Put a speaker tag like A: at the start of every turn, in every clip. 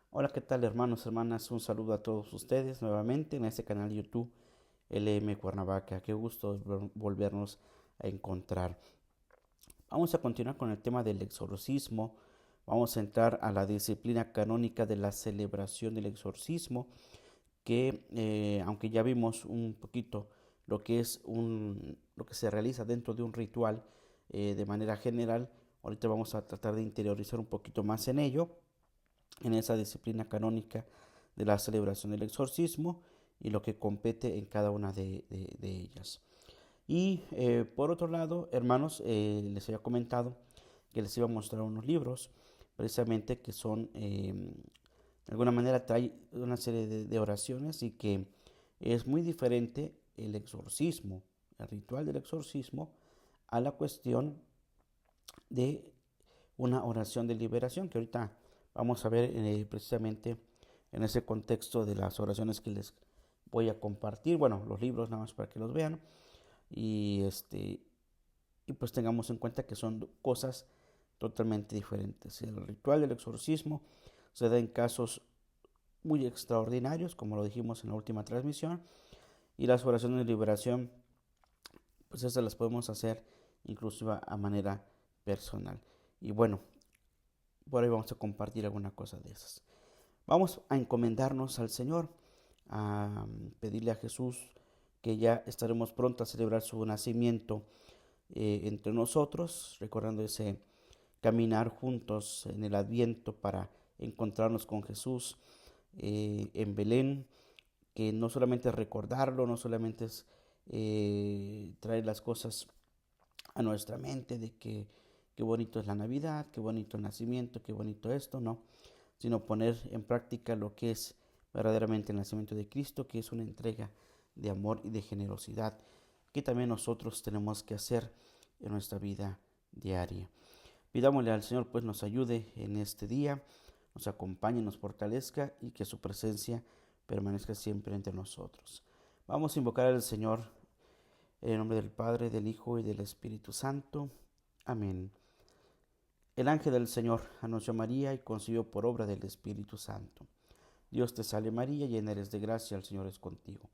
A: Hola, ¿qué tal hermanos, hermanas? Un saludo a todos ustedes nuevamente en este canal YouTube LM Cuernavaca. Qué gusto volvernos a encontrar. Vamos a continuar con el tema del exorcismo. Vamos a entrar a la disciplina canónica de la celebración del exorcismo, que aunque ya vimos un poquito lo que es lo que se realiza dentro de un ritual de manera general, ahorita vamos a tratar de interiorizar un poquito más en ello, en esa disciplina canónica de la celebración del exorcismo y lo que compete en cada una de ellas. Y por otro lado, hermanos, les había comentado que les iba a mostrar unos libros, precisamente que son, de alguna manera, trae una serie de oraciones y que es muy diferente el exorcismo, el ritual del exorcismo, a la cuestión de una oración de liberación, que ahorita vamos a ver precisamente en ese contexto de las oraciones que les voy a compartir, bueno, los libros nada más para que los vean y y pues tengamos en cuenta que son cosas totalmente diferentes. El ritual del exorcismo se da en casos muy extraordinarios, como lo dijimos en la última transmisión, y las oraciones de liberación, pues esas las podemos hacer incluso a manera personal. Y bueno, por ahí vamos a compartir alguna cosa de esas. Vamos a encomendarnos al Señor, a pedirle a Jesús que ya estaremos pronto a celebrar su nacimiento entre nosotros, recordando ese caminar juntos en el Adviento para encontrarnos con Jesús en Belén, que no solamente es recordarlo, no solamente es traer las cosas a nuestra mente de que qué bonito es la Navidad, qué bonito el nacimiento, qué bonito esto, no, sino poner en práctica lo que es verdaderamente el nacimiento de Cristo, que es una entrega de amor y de generosidad que también nosotros tenemos que hacer en nuestra vida diaria. Pidámosle al Señor pues nos ayude en este día, nos acompañe, nos fortalezca y que su presencia permanezca siempre entre nosotros. Vamos a invocar al Señor en el nombre del Padre, del Hijo y del Espíritu Santo. Amén. El ángel del Señor anunció a María y concibió por obra del Espíritu Santo. Dios te salve María, llena eres de gracia, el Señor es contigo.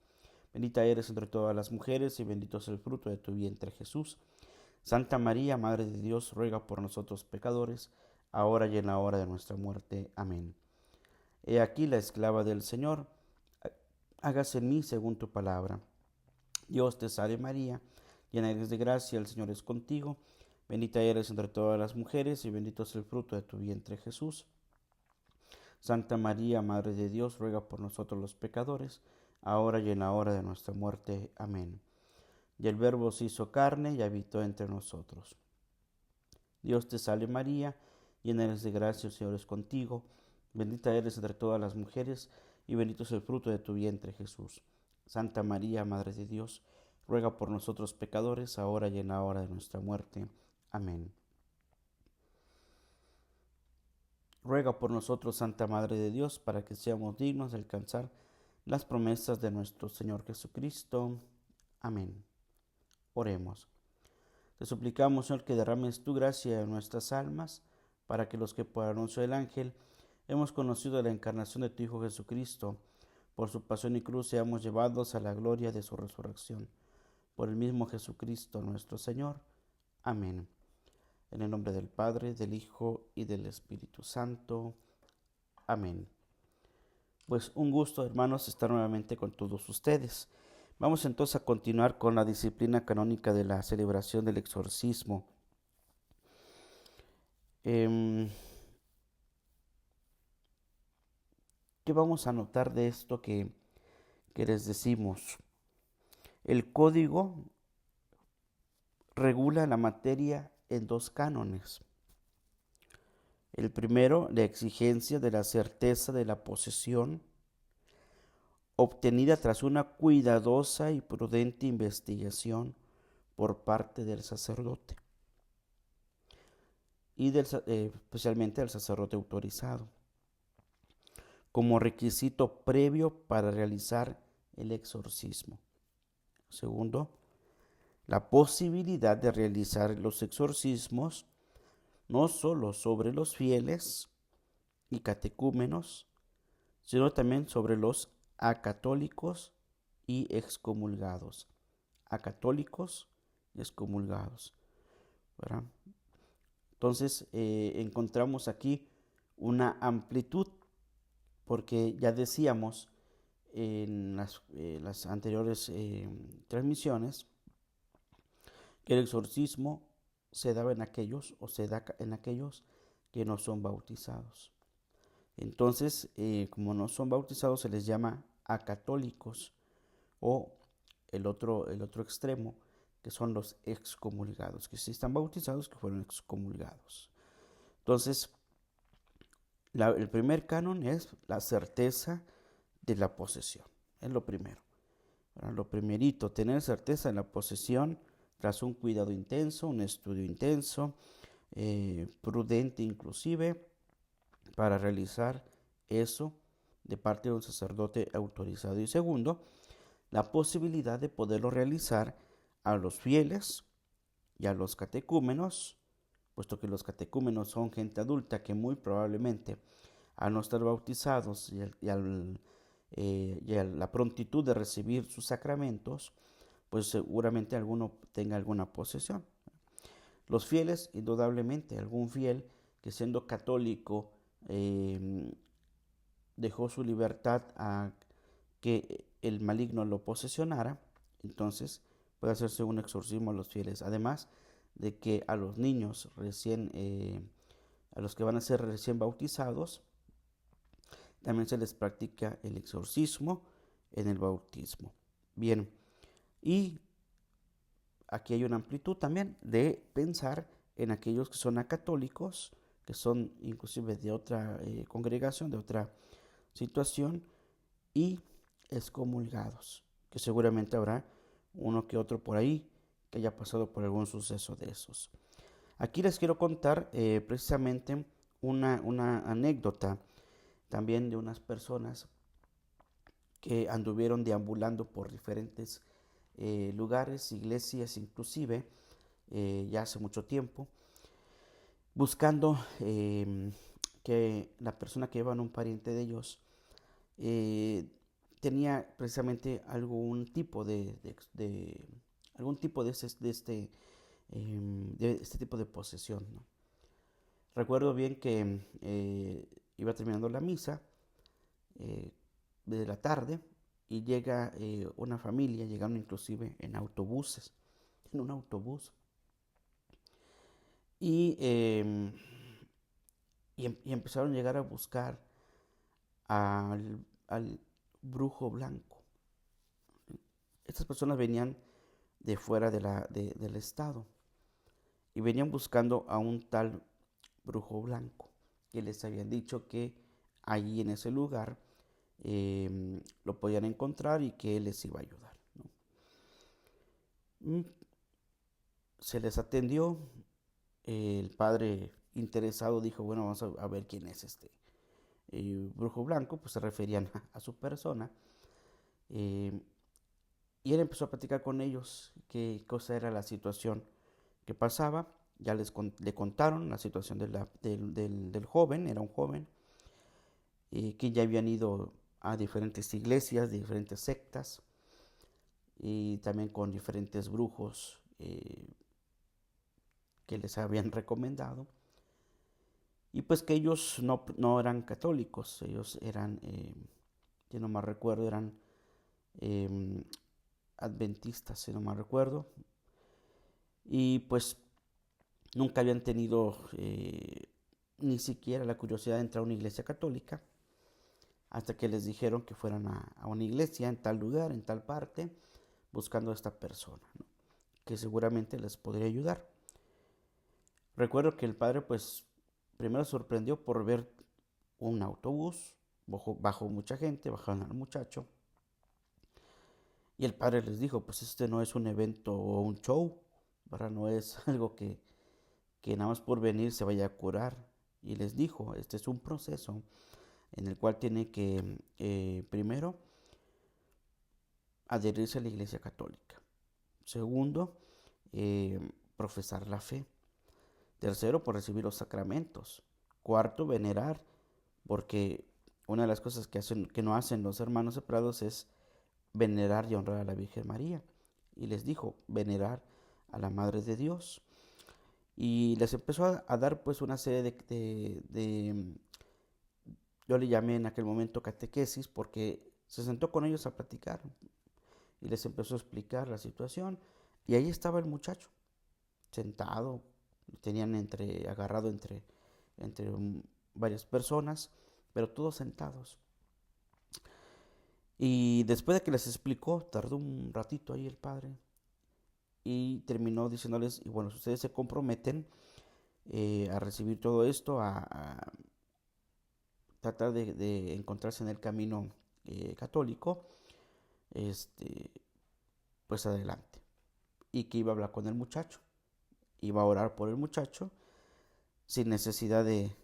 A: Bendita eres entre todas las mujeres y bendito es el fruto de tu vientre Jesús. Santa María, Madre de Dios, ruega por nosotros pecadores, ahora y en la hora de nuestra muerte. Amén. He aquí la esclava del Señor, hágase en mí según tu palabra. Dios te salve María, llena eres de gracia, el Señor es contigo. Bendita eres entre todas las mujeres y bendito es el fruto de tu vientre Jesús. Santa María, Madre de Dios, ruega por nosotros los pecadores, ahora y en la hora de nuestra muerte. Amén. Y el Verbo se hizo carne y habitó entre nosotros. Dios te salve María, llena eres de gracia, el Señor es contigo. Bendita eres entre todas las mujeres y bendito es el fruto de tu vientre Jesús. Santa María, Madre de Dios, ruega por nosotros pecadores, ahora y en la hora de nuestra muerte. Amén. Ruega por nosotros, Santa Madre de Dios, para que seamos dignos de alcanzar las promesas de nuestro Señor Jesucristo. Amén. Oremos. Te suplicamos, Señor, que derrames tu gracia en nuestras almas, para que los que por anuncio del ángel hemos conocido la encarnación de tu Hijo Jesucristo, por su pasión y cruz seamos llevados a la gloria de su resurrección. Por el mismo Jesucristo nuestro Señor. Amén. En el nombre del Padre, del Hijo y del Espíritu Santo. Amén. Pues un gusto, hermanos, estar nuevamente con todos ustedes. Vamos entonces a continuar con la disciplina canónica de la celebración del exorcismo. ¿Qué vamos a notar de esto que les decimos? El código regula la materia en dos cánones. El primero, la exigencia de la certeza de la posesión, obtenida tras una cuidadosa y prudente investigación por parte del sacerdote y especialmente del sacerdote autorizado, como requisito previo para realizar el exorcismo. Segundo, la posibilidad de realizar los exorcismos no solo sobre los fieles y catecúmenos, sino también sobre los acatólicos y excomulgados. Acatólicos y excomulgados, ¿verdad? Entonces encontramos aquí una amplitud, porque ya decíamos en las anteriores transmisiones que el exorcismo se daba en aquellos, o se da en aquellos que no son bautizados. Entonces, como no son bautizados, se les llama acatólicos, o el otro extremo, que son los excomulgados, que sí están bautizados, que fueron excomulgados. Entonces, el primer canon es la certeza de la posesión. Es lo primero. Lo primerito, tener certeza de la posesión tras un cuidado intenso, un estudio intenso, prudente inclusive, para realizar eso de parte de un sacerdote autorizado. Y segundo, la posibilidad de poderlo realizar a los fieles y a los catecúmenos, puesto que los catecúmenos son gente adulta que muy probablemente al no estar bautizados y a la prontitud de recibir sus sacramentos, pues seguramente alguno tenga alguna posesión. Los fieles, indudablemente, algún fiel que siendo católico dejó su libertad a que el maligno lo posesionara, entonces puede hacerse un exorcismo a los fieles. Además de que a los niños a los que van a ser recién bautizados, también se les practica el exorcismo en el bautismo. Bien, y aquí hay una amplitud también de pensar en aquellos que son acatólicos, que son inclusive de otra congregación, de otra situación, y excomulgados, que seguramente habrá uno que otro por ahí que haya pasado por algún suceso de esos. Aquí les quiero contar precisamente una anécdota también de unas personas que anduvieron deambulando por diferentes lugares, iglesias inclusive, ya hace mucho tiempo, buscando que la persona que llevan un pariente de ellos tenía precisamente algún tipo algún tipo de este tipo de posesión, ¿no? Recuerdo bien que iba terminando la misa de la tarde y llega una familia, llegaron inclusive en autobuses, en un autobús, y, y empezaron a llegar a buscar al brujo blanco. Estas personas venían de fuera del estado y venían buscando a un tal brujo blanco, que les habían dicho que allí en ese lugar lo podían encontrar y que él les iba a ayudar, ¿no? Se les atendió. El padre interesado dijo, bueno, vamos a ver quién es este brujo blanco, pues se referían a su persona. Y él empezó a platicar con ellos qué cosa era la situación que pasaba. Ya le contaron la situación del joven, era un joven, que ya habían ido a diferentes iglesias, diferentes sectas, y también con diferentes brujos que les habían recomendado. Y pues que ellos no eran católicos, ellos eran, si no mal recuerdo, eran adventistas, si no mal recuerdo. Y pues nunca habían tenido ni siquiera la curiosidad de entrar a una iglesia católica, hasta que les dijeron que fueran a una iglesia en tal lugar, en tal parte, buscando a esta persona, ¿no?, que seguramente les podría ayudar. Recuerdo que el padre pues primero sorprendió por ver un autobús, bajó mucha gente, bajaron al muchacho, y el padre les dijo, pues este no es un evento o un show, ¿verdad? No es algo que nada más por venir se vaya a curar. Y les dijo, este es un proceso en el cual tiene que primero adherirse a la iglesia católica. Segundo, profesar la fe. Tercero, por recibir los sacramentos. Cuarto, venerar, porque una de las cosas que no hacen los hermanos separados es venerar y honrar a la Virgen María. Y les dijo, venerar a la Madre de Dios. Y les empezó a dar pues una serie yo le llamé en aquel momento catequesis, porque se sentó con ellos a platicar y les empezó a explicar la situación. Y ahí estaba el muchacho, sentado, lo tenían agarrado entre varias personas, pero todos sentados. Y después de que les explicó, tardó un ratito ahí el padre y terminó diciéndoles, y bueno, si ustedes se comprometen a recibir todo esto, a tratar de encontrarse en el camino católico, pues adelante. Y que iba a hablar con el muchacho, iba a orar por el muchacho, sin necesidad de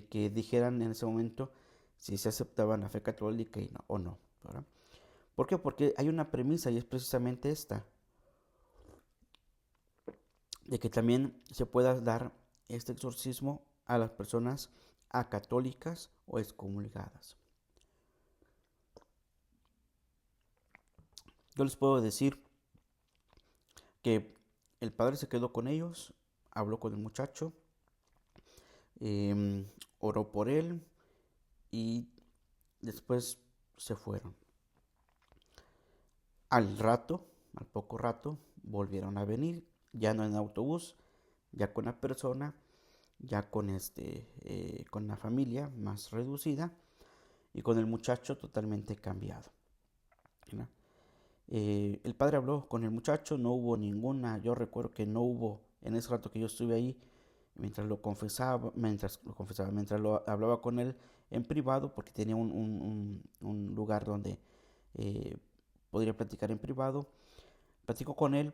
A: que dijeran en ese momento si se aceptaban la fe católica o no, ¿verdad? ¿Por qué? Porque hay una premisa y es precisamente esta, de que también se pueda dar este exorcismo a las personas acatólicas o excomulgadas. Yo les puedo decir que el padre se quedó con ellos, habló con el muchacho, oró por él y después se fueron. Al poco rato, volvieron a venir, ya no en autobús, ya con la persona, ya con la familia más reducida y con el muchacho totalmente cambiado, ¿no? El padre habló con el muchacho, no hubo yo recuerdo que no hubo, en ese rato que yo estuve ahí, mientras lo hablaba con él en privado, porque tenía un lugar donde podría platicar en privado, platicó con él,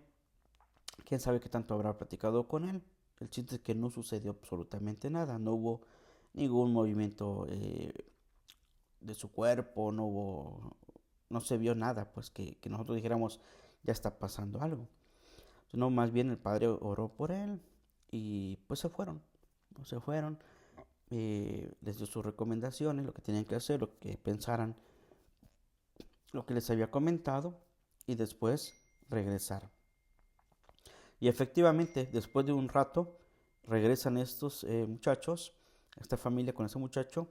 A: quién sabe qué tanto habrá platicado con él. El chiste es que no sucedió absolutamente nada, no hubo ningún movimiento de su cuerpo, no se vio nada, pues que nosotros dijéramos, ya está pasando algo. No, más bien el padre oró por él y pues se fueron, les dio sus recomendaciones, lo que tenían que hacer, lo que pensaran, lo que les había comentado y después regresar. Y efectivamente, después de un rato, regresan estos muchachos, esta familia con ese muchacho,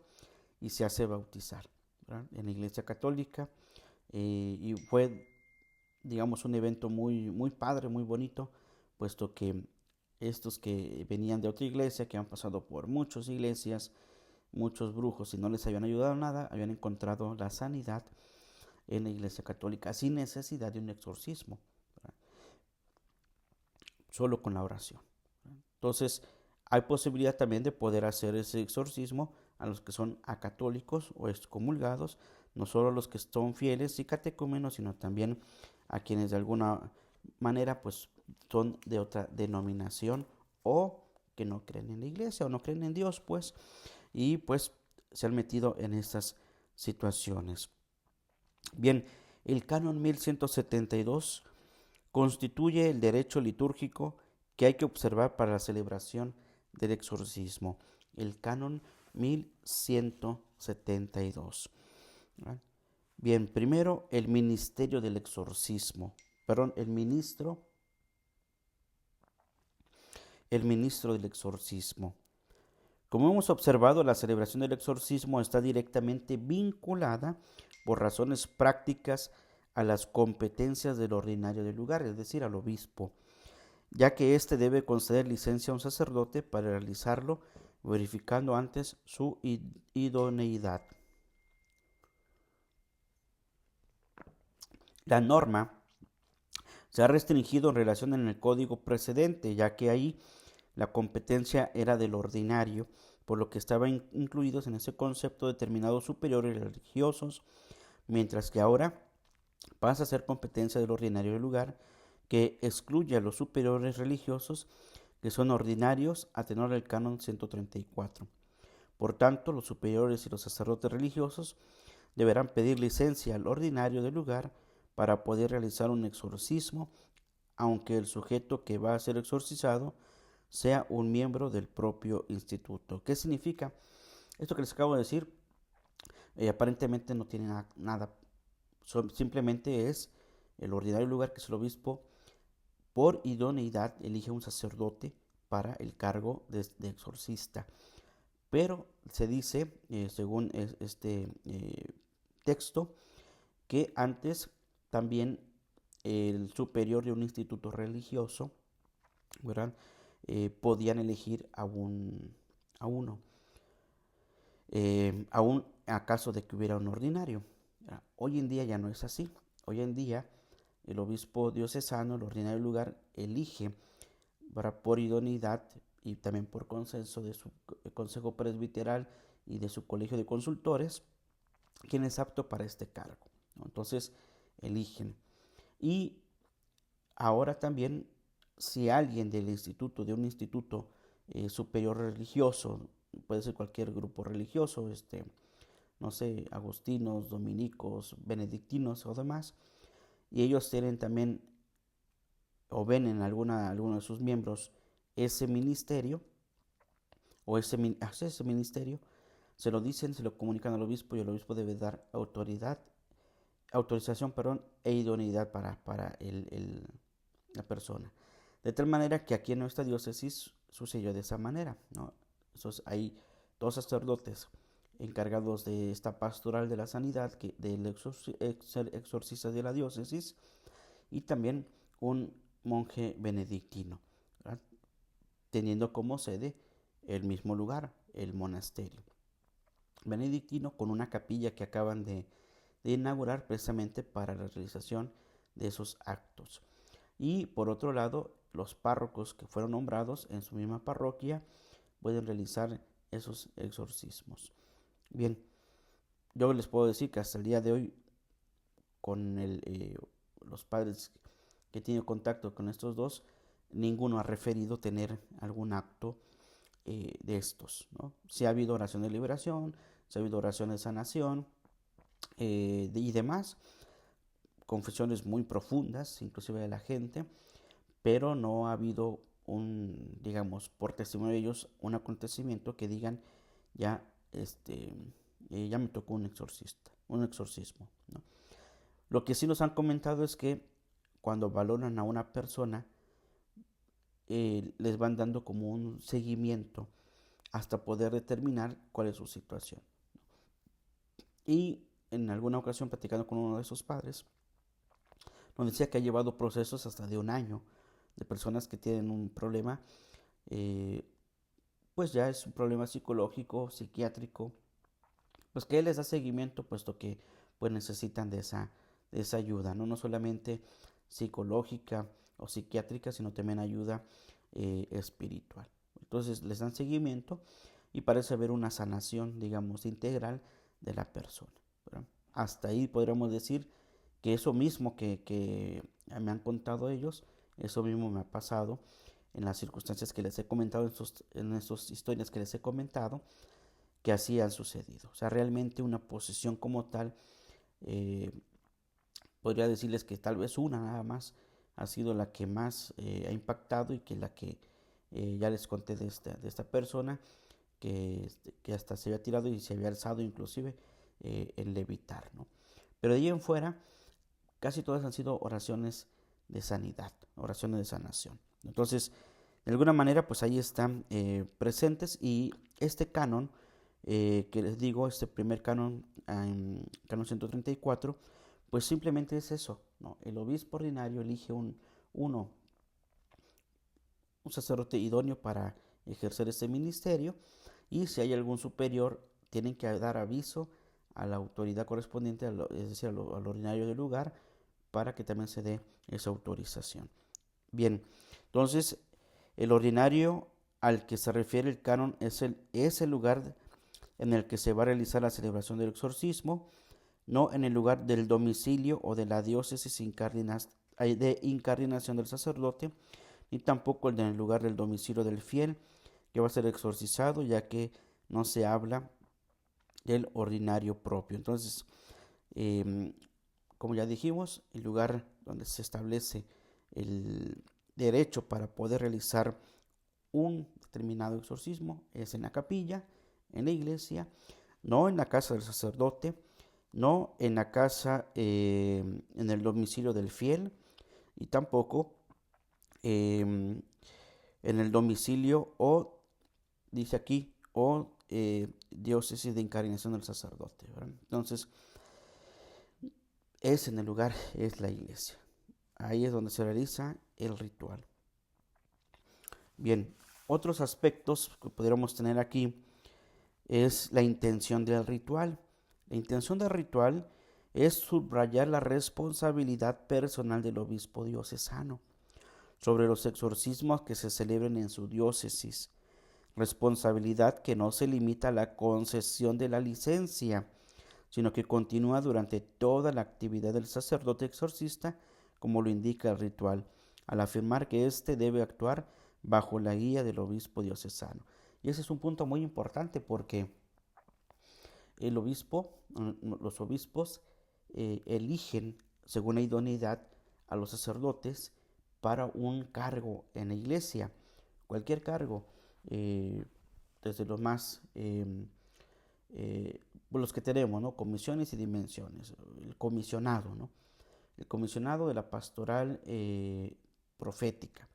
A: y se hace bautizar, ¿verdad?, en la iglesia católica. Y fue, digamos, un evento muy, muy padre, muy bonito, puesto que estos que venían de otra iglesia, que han pasado por muchas iglesias, muchos brujos y no les habían ayudado nada, habían encontrado la sanidad en la iglesia católica sin necesidad de un exorcismo, ¿verdad?, solo con la oración. Entonces, hay posibilidad también de poder hacer ese exorcismo a los que son acatólicos o excomulgados, no solo a los que son fieles y catecúmenos, sino también a quienes de alguna manera pues son de otra denominación o que no creen en la iglesia o no creen en Dios, pues, y pues se han metido en estas situaciones. Bien, el canon 1172 constituye el derecho litúrgico que hay que observar para la celebración del exorcismo. El canon 1172. ¿Verdad? Bien, primero el ministerio del exorcismo. Perdón, el ministro del exorcismo. Como hemos observado, la celebración del exorcismo está directamente vinculada por razones prácticas a las competencias del ordinario del lugar, es decir, al obispo, ya que éste debe conceder licencia a un sacerdote para realizarlo, verificando antes su idoneidad. La norma se ha restringido en relación en el código precedente, ya que ahí la competencia era del ordinario, por lo que estaban incluidos en ese concepto determinados superiores religiosos, mientras que ahora pasa a ser competencia del ordinario del lugar, que excluye a los superiores religiosos que son ordinarios a tenor del canon 134. Por tanto, los superiores y los sacerdotes religiosos deberán pedir licencia al ordinario del lugar para poder realizar un exorcismo, aunque el sujeto que va a ser exorcizado sea un miembro del propio instituto. ¿Qué significa esto que les acabo de decir? Aparentemente no tiene nada, simplemente es el ordinario lugar que es el obispo, por idoneidad elige un sacerdote para el cargo de exorcista. Pero se dice, según este texto, que antes también el superior de un instituto religioso, ¿verdad? Podían elegir a uno, aún a caso de que hubiera un ordinario. Hoy en día ya no es así. Hoy en día el obispo diocesano, el ordinario lugar, elige por idoneidad y también por consenso de su consejo presbiteral y de su colegio de consultores, quién es apto para este cargo, ¿no? Entonces eligen. Y ahora también, si alguien del instituto, de un instituto superior religioso, puede ser cualquier grupo religioso, no sé, agustinos, dominicos, benedictinos o demás, y ellos tienen también o ven en alguno de sus miembros ese ministerio o ese ministerio, se lo dicen, se lo comunican al obispo y el obispo debe dar autorización, e idoneidad para la persona. De tal manera que aquí en nuestra diócesis sucedió de esa manera, ¿no? Entonces hay dos sacerdotes encargados de esta pastoral de la sanidad, del exorcista de la diócesis, y también un monje benedictino, ¿verdad? Teniendo como sede el mismo lugar, el monasterio benedictino, con una capilla que acaban de inaugurar precisamente para la realización de esos actos. Y por otro lado, los párrocos que fueron nombrados en su misma parroquia pueden realizar esos exorcismos. Bien, yo les puedo decir que hasta el día de hoy, con los padres que tienen contacto con estos dos, ninguno ha referido tener algún acto de estos, ¿no? Si ha habido oración de liberación, si ha habido oración de sanación y demás, confesiones muy profundas, inclusive de la gente, pero no ha habido digamos, por testimonio de ellos, un acontecimiento que digan, ya, ya me tocó un exorcismo, ¿no? Lo que sí nos han comentado es que cuando valoran a una persona, les van dando como un seguimiento hasta poder determinar cuál es su situación. Y en alguna ocasión, platicando con uno de esos padres, nos decía que ha llevado procesos hasta de un año de personas que tienen un problema, eh, pues ya es un problema psicológico, psiquiátrico, pues que él les da seguimiento, puesto que pues necesitan de esa ayuda, ¿no? No solamente psicológica o psiquiátrica, sino también ayuda espiritual. Entonces les dan seguimiento y parece haber una sanación, digamos, integral de la persona, ¿verdad? Hasta ahí podríamos decir que eso mismo que me han contado ellos, eso mismo me ha pasado en las circunstancias que les he comentado, en estas historias que les he comentado, que así han sucedido. O sea, realmente una posesión como tal, eh, podría decirles que tal vez una nada más ha sido la que más ha impactado, y que la que ya les conté de esta persona que hasta se había tirado y se había alzado inclusive en levitar, ¿no? Pero de ahí en fuera, casi todas han sido oraciones de sanidad, oraciones de sanación. Entonces, de alguna manera, pues ahí están presentes, y este canon, que les digo, este primer canon, canon 134, pues simplemente es eso, ¿no? El obispo ordinario elige un sacerdote idóneo para ejercer este ministerio, y si hay algún superior, tienen que dar aviso a la autoridad correspondiente, es decir, al ordinario del lugar, para que también se dé esa autorización. Bien, entonces el ordinario al que se refiere el canon es el lugar en el que se va a realizar la celebración del exorcismo, no en el lugar del domicilio o de la diócesis de incardinación del sacerdote, ni tampoco en el lugar del domicilio del fiel que va a ser exorcizado, ya que no se habla del ordinario propio. Entonces, como ya dijimos, el lugar donde se establece el derecho para poder realizar un determinado exorcismo es en la capilla, en la iglesia, no en la casa del sacerdote, no en la casa, en el domicilio del fiel, y tampoco en el domicilio o, dice aquí, o diócesis de encarnación del sacerdote, ¿verdad? Entonces, es en el lugar, es la iglesia. Ahí es donde se realiza el ritual. Bien, otros aspectos que podríamos tener aquí es la intención del ritual. La intención del ritual es subrayar la responsabilidad personal del obispo diocesano sobre los exorcismos que se celebren en su diócesis, responsabilidad que no se limita a la concesión de la licencia, sino que continúa durante toda la actividad del sacerdote exorcista, como lo indica el ritual, al afirmar que éste debe actuar bajo la guía del obispo diocesano. Y ese es un punto muy importante porque el obispo, los obispos eligen según la idoneidad a los sacerdotes para un cargo en la iglesia, cualquier cargo, desde los más los que tenemos, ¿no? Comisiones y dimensiones. El comisionado, ¿no? El comisionado de la pastoral profética.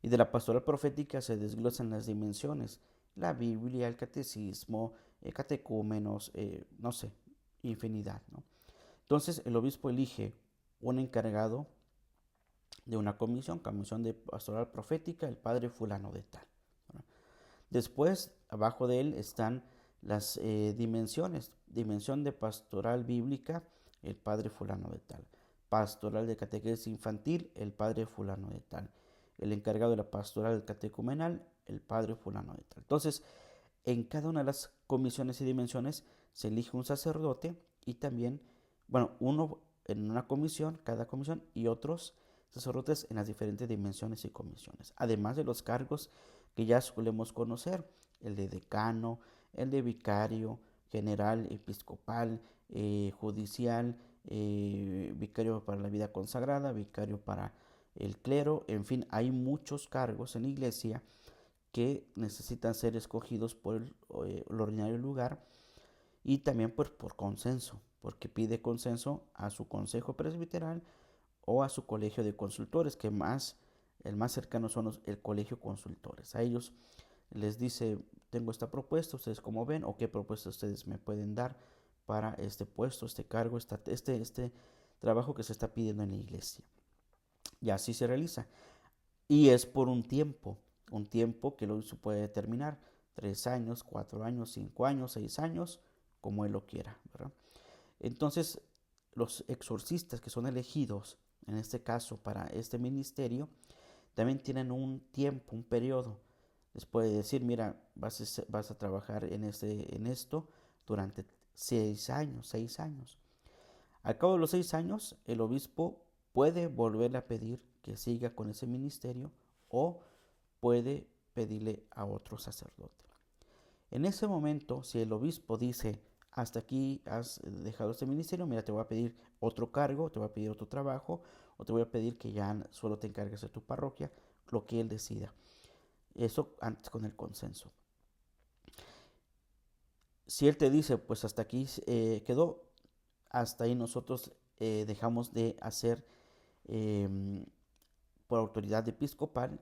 A: Y de la pastoral profética se desglosan las dimensiones: la Biblia, el catecismo, catecúmenos, no sé, infinidad, ¿no? Entonces el obispo elige un encargado de una comisión de pastoral profética, el padre fulano de tal, ¿no? Después, abajo de él están las dimensiones: dimensión de pastoral bíblica, el padre fulano de tal; pastoral de catequesis infantil, el padre fulano de tal; el encargado de la pastoral catecumenal, el padre fulano de tal. Entonces, en cada una de las comisiones y dimensiones se elige un sacerdote, y también, bueno, uno en una comisión, cada comisión, y otros sacerdotes en las diferentes dimensiones y comisiones, además de los cargos que ya solemos conocer: el de decano, el de vicario general, episcopal, judicial, vicario para la vida consagrada, vicario para el clero. En fin, hay muchos cargos en la iglesia que necesitan ser escogidos por el ordinario lugar, y también por consenso, porque pide consenso a su consejo presbiteral o a su colegio de consultores, que el más cercano son el colegio consultores. A ellos les dice: tengo esta propuesta, ustedes cómo ven, o qué propuesta ustedes me pueden dar para este puesto, este cargo, este trabajo que se está pidiendo en la iglesia. Y así se realiza. Y es por un tiempo que lo puede determinar: 3 años, 4 años, 5 años, 6 años, como él lo quiera, ¿verdad? Entonces, los exorcistas que son elegidos, en este caso para este ministerio, también tienen un tiempo, un periodo. Les puede decir: mira, vas a trabajar en esto durante 6 años, 6 años. Al cabo de los 6 años, el obispo puede volverle a pedir que siga con ese ministerio, o puede pedirle a otro sacerdote. En ese momento, si el obispo dice: hasta aquí has dejado este ministerio, mira, te voy a pedir otro cargo, te voy a pedir otro trabajo, o te voy a pedir que ya solo te encargues de tu parroquia, lo que él decida. Eso antes, con el consenso. Si él te dice: pues hasta aquí quedó, hasta ahí nosotros dejamos de hacer, por autoridad episcopal,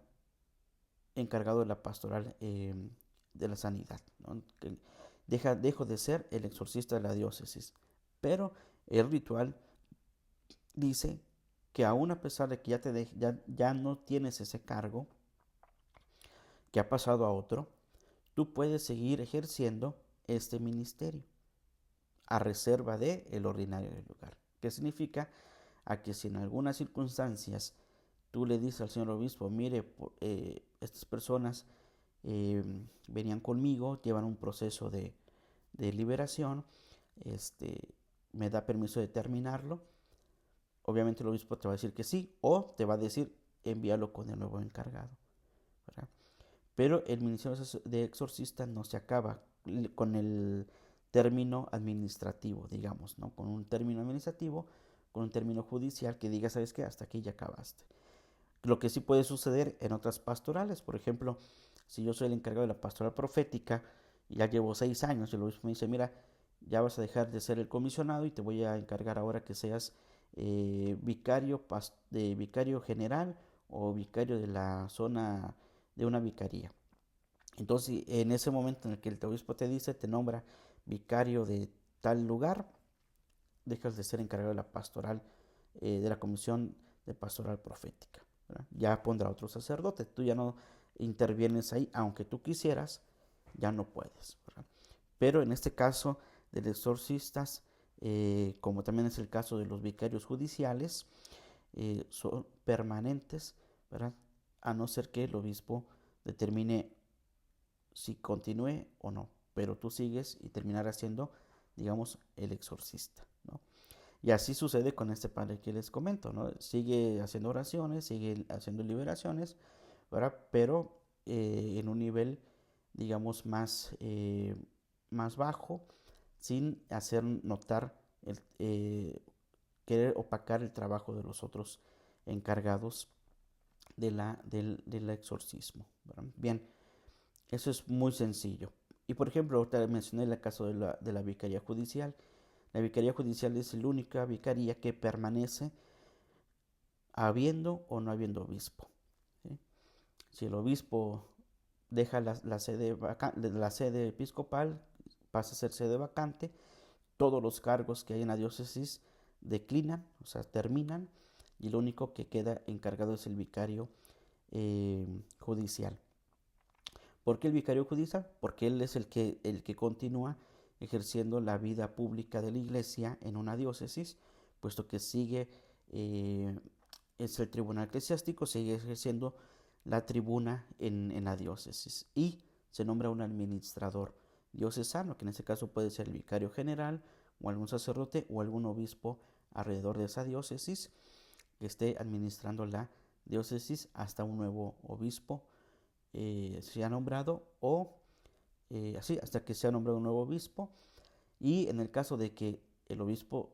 A: encargado de la pastoral de la sanidad, ¿no? Dejo de ser el exorcista de la diócesis. Pero el ritual dice que aún a pesar de que ya no tienes ese cargo, que ha pasado a otro, tú puedes seguir ejerciendo este ministerio a reserva de el ordinario del lugar. ¿Qué significa? A que si en algunas circunstancias tú le dices al señor obispo: mire, estas personas venían conmigo, llevan un proceso de liberación, me da permiso de terminarlo. Obviamente el obispo te va a decir que sí, o te va a decir: envíalo con el nuevo encargado, ¿verdad? Pero el ministerio de exorcista no se acaba con el término administrativo, digamos, ¿no? Con un término administrativo, con un término judicial que diga: ¿sabes qué? Hasta aquí ya acabaste. Lo que sí puede suceder en otras pastorales, por ejemplo, si yo soy el encargado de la pastoral profética y ya llevo 6 años, y el obispo me dice: mira, ya vas a dejar de ser el comisionado y te voy a encargar ahora que seas vicario general o vicario de la zona de una vicaría. Entonces, en ese momento en el que el obispo te dice, te nombra vicario de tal lugar, dejas de ser encargado de la pastoral, de la comisión de pastoral profética, ¿verdad? Ya pondrá otro sacerdote, tú ya no intervienes ahí, aunque tú quisieras, ya no puedes, ¿verdad? Pero en este caso de los exorcistas, como también es el caso de los vicarios judiciales, son permanentes, ¿verdad? A no ser que el obispo determine si continúe o no, pero tú sigues y terminarás siendo, digamos, el exorcista, ¿no? Y así sucede con este padre que les comento, ¿no? Sigue haciendo oraciones, sigue haciendo liberaciones, ¿verdad? Pero en un nivel, digamos, más bajo, sin hacer notar, querer opacar el trabajo de los otros encargados del exorcismo, ¿verdad? Bien, eso es muy sencillo. Y por ejemplo, ahorita mencioné el caso de la vicaría judicial. La vicaría judicial es la única vicaría que permanece habiendo o no habiendo obispo, ¿sí? Si el obispo deja la sede episcopal, pasa a ser sede vacante, todos los cargos que hay en la diócesis declinan, o sea, terminan, y lo único que queda encargado es el vicario judicial. ¿Por qué el vicario judicial? Porque él es el que continúa ejerciendo la vida pública de la iglesia en una diócesis, puesto que sigue, es el tribunal eclesiástico, sigue ejerciendo la tribuna en la diócesis y se nombra un administrador diocesano, que en este caso puede ser el vicario general o algún sacerdote o algún obispo alrededor de esa diócesis que esté administrando la diócesis hasta un nuevo obispo se ha nombrado o así hasta que se ha nombrado un nuevo obispo, y en el caso de que el obispo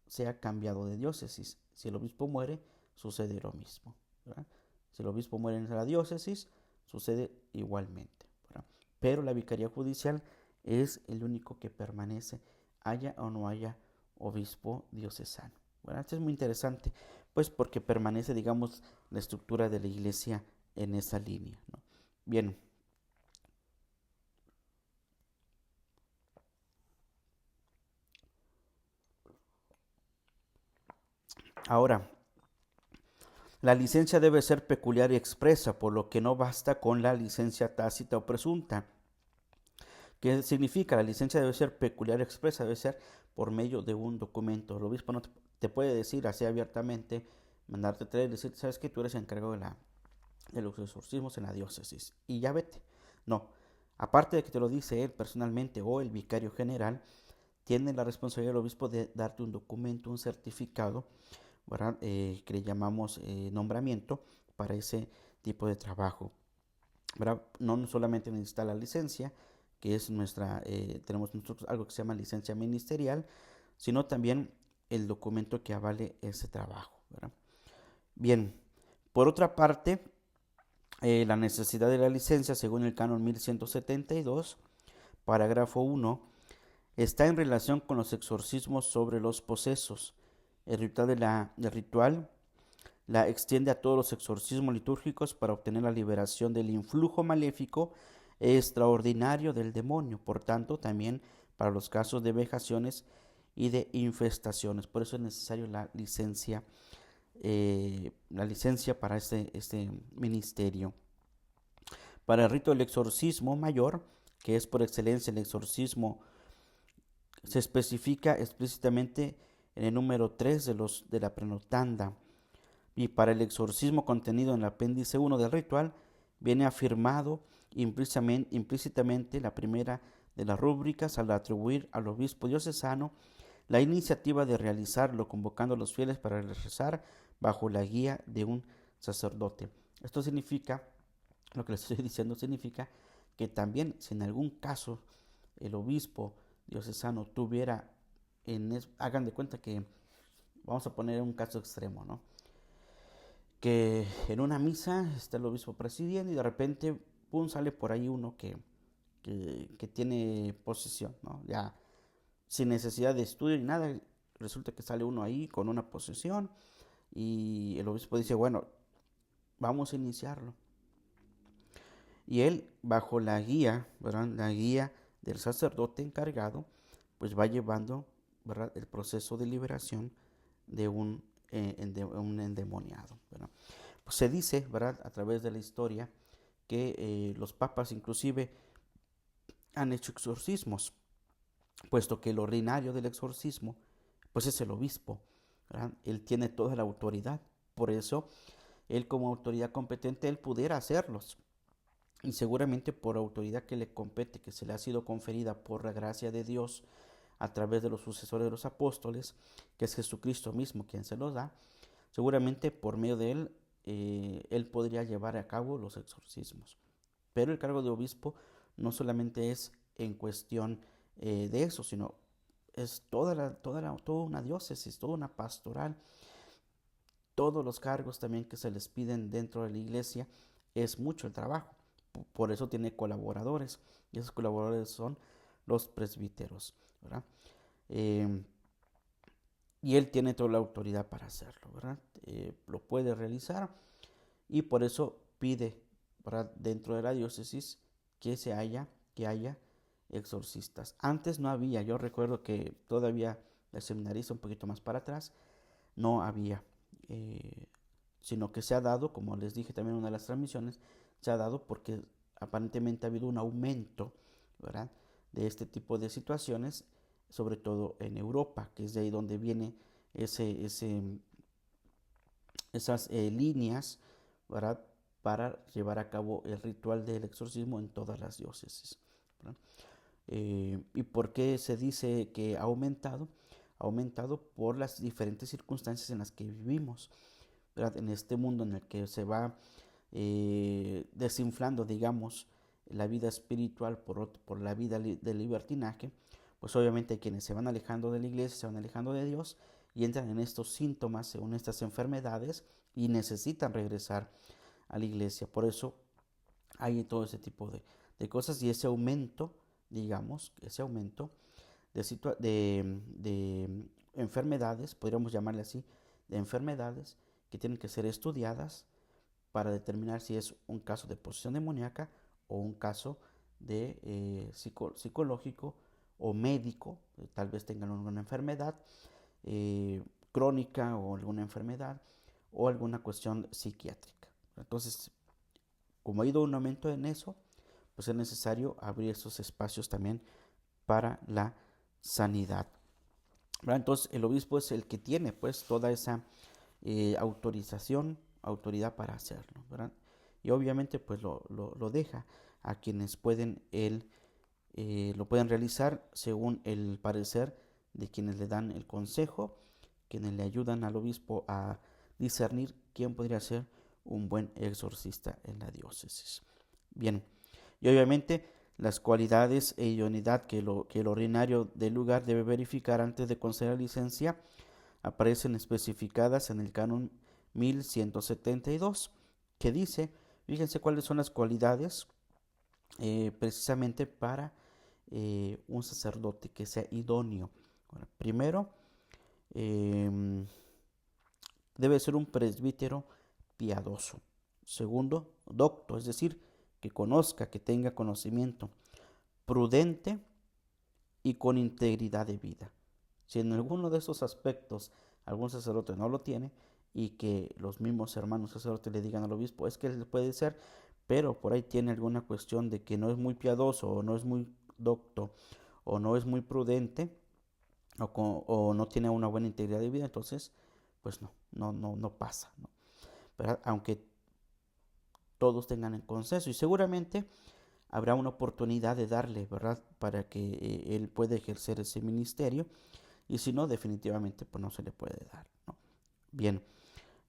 A: sea cambiado de diócesis, si el obispo muere sucede lo mismo, ¿verdad? Si el obispo muere en la diócesis sucede igualmente, ¿verdad? Pero la vicaría judicial es el único que permanece haya o no haya obispo diocesano, ¿verdad? Esto es muy interesante, pues porque permanece, digamos, la estructura de la iglesia en esa línea, ¿no? Bien, ahora, la licencia debe ser peculiar y expresa, por lo que no basta con la licencia tácita o presunta. ¿Qué significa? La licencia debe ser peculiar y expresa, debe ser por medio de un documento. El obispo no te puede decir así abiertamente, mandarte traer y decir, sabes que tú eres encargado de los exorcismos en la diócesis y ya vete. No, aparte de que te lo dice él personalmente o el vicario general, tiene la responsabilidad del obispo de darte un documento, un certificado, ¿verdad? Que le llamamos nombramiento para ese tipo de trabajo, ¿verdad? No solamente necesita la licencia, que es tenemos nosotros algo que se llama licencia ministerial, sino también el documento que avale ese trabajo, ¿verdad? Bien, por otra parte, la necesidad de la licencia, según el canon 1172, parágrafo 1, está en relación con los exorcismos sobre los posesos. El ritual la extiende a todos los exorcismos litúrgicos para obtener la liberación del influjo maléfico extraordinario del demonio. Por tanto, también para los casos de vejaciones y de infestaciones. Por eso es necesario la licencia para este ministerio. Para el rito del exorcismo mayor, que es por excelencia el exorcismo, se especifica explícitamente en el número 3 de la prenotanda. Y para el exorcismo contenido en el apéndice 1 del ritual, viene afirmado implícitamente la primera de las rúbricas al atribuir al obispo diocesano la iniciativa de realizarlo, convocando a los fieles para rezar bajo la guía de un sacerdote. Esto significa, lo que les estoy diciendo significa que también si en algún caso el obispo diocesano tuviera, hagan de cuenta que, vamos a poner un caso extremo, ¿no? Que en una misa está el obispo presidiendo y de repente, pum, sale por ahí uno que tiene posesión, ¿no? Ya sin necesidad de estudio ni nada. Resulta que sale uno ahí con una posesión y el obispo dice, bueno, vamos a iniciarlo. Y él, bajo la guía, ¿verdad? La guía del sacerdote encargado, pues va llevando, ¿verdad?, el proceso de liberación de un endemoniado, ¿verdad? Pues se dice, ¿verdad?, a través de la historia, que los papas inclusive han hecho exorcismos, puesto que el ordinario del exorcismo, pues es el obispo, ¿verdad? Él tiene toda la autoridad, por eso él como autoridad competente, él pudiera hacerlos. Y seguramente por autoridad que le compete, que se le ha sido conferida por la gracia de Dios a través de los sucesores de los apóstoles, que es Jesucristo mismo quien se los da, seguramente por medio de él, él podría llevar a cabo los exorcismos. Pero el cargo de obispo no solamente es en cuestión de eso, sino es toda una diócesis, toda una pastoral, todos los cargos también que se les piden dentro de la iglesia, es mucho el trabajo. Por eso tiene colaboradores, y esos colaboradores son los presbíteros, ¿verdad? Eh, y él tiene toda la autoridad para hacerlo, ¿verdad? Lo puede realizar y por eso pide, ¿verdad?, dentro de la diócesis que haya exorcistas. Antes no había, yo recuerdo que todavía el seminarista un poquito más para atrás, no había, eh, sino que se ha dado, como les dije también en una de las transmisiones, se ha dado porque aparentemente ha habido un aumento, ¿verdad?, de este tipo de situaciones, sobre todo en Europa, que es de ahí donde viene esas líneas, ¿verdad?, para llevar a cabo el ritual del exorcismo en todas las diócesis, ¿verdad? ¿Y por qué se dice que ha aumentado? Ha aumentado por las diferentes circunstancias en las que vivimos, ¿verdad? En este mundo en el que se va desinflando, digamos, la vida espiritual por la vida de libertinaje, pues obviamente quienes se van alejando de la iglesia, se van alejando de Dios y entran en estos síntomas, según estas enfermedades, y necesitan regresar a la iglesia. Por eso hay todo ese tipo de cosas y ese aumento, digamos, ese aumento de enfermedades, podríamos llamarle así, de enfermedades que tienen que ser estudiadas para determinar si es un caso de posesión demoníaca o un caso de psicológico o médico, tal vez tengan alguna enfermedad crónica o alguna enfermedad o alguna cuestión psiquiátrica. Entonces, como ha ido un aumento en eso, pues es necesario abrir esos espacios también para la sanidad, ¿verdad? Entonces el obispo es el que tiene pues toda esa autoridad para hacerlo, ¿verdad? Y obviamente pues lo deja a quienes lo pueden realizar según el parecer de quienes le dan el consejo, quienes le ayudan al obispo a discernir quién podría ser un buen exorcista en la diócesis. Bien, y obviamente las cualidades e idoneidad que el ordinario del lugar debe verificar antes de conceder licencia aparecen especificadas en el canon 1172, que dice, fíjense cuáles son las cualidades precisamente para un sacerdote que sea idóneo. Bueno, primero, debe ser un presbítero piadoso. Segundo, docto, es decir, que conozca, que tenga conocimiento, prudente y con integridad de vida. Si en alguno de esos aspectos algún sacerdote no lo tiene y que los mismos hermanos sacerdotes le digan al obispo, es que él puede ser, pero por ahí tiene alguna cuestión de que no es muy piadoso o no es muy docto o no es muy prudente o no tiene una buena integridad de vida, entonces pues no pasa, ¿no? ¿Verdad? Aunque todos tengan el consenso y seguramente habrá una oportunidad de darle, ¿verdad?, para que él pueda ejercer ese ministerio y si no, definitivamente pues no se le puede dar, ¿no? Bien,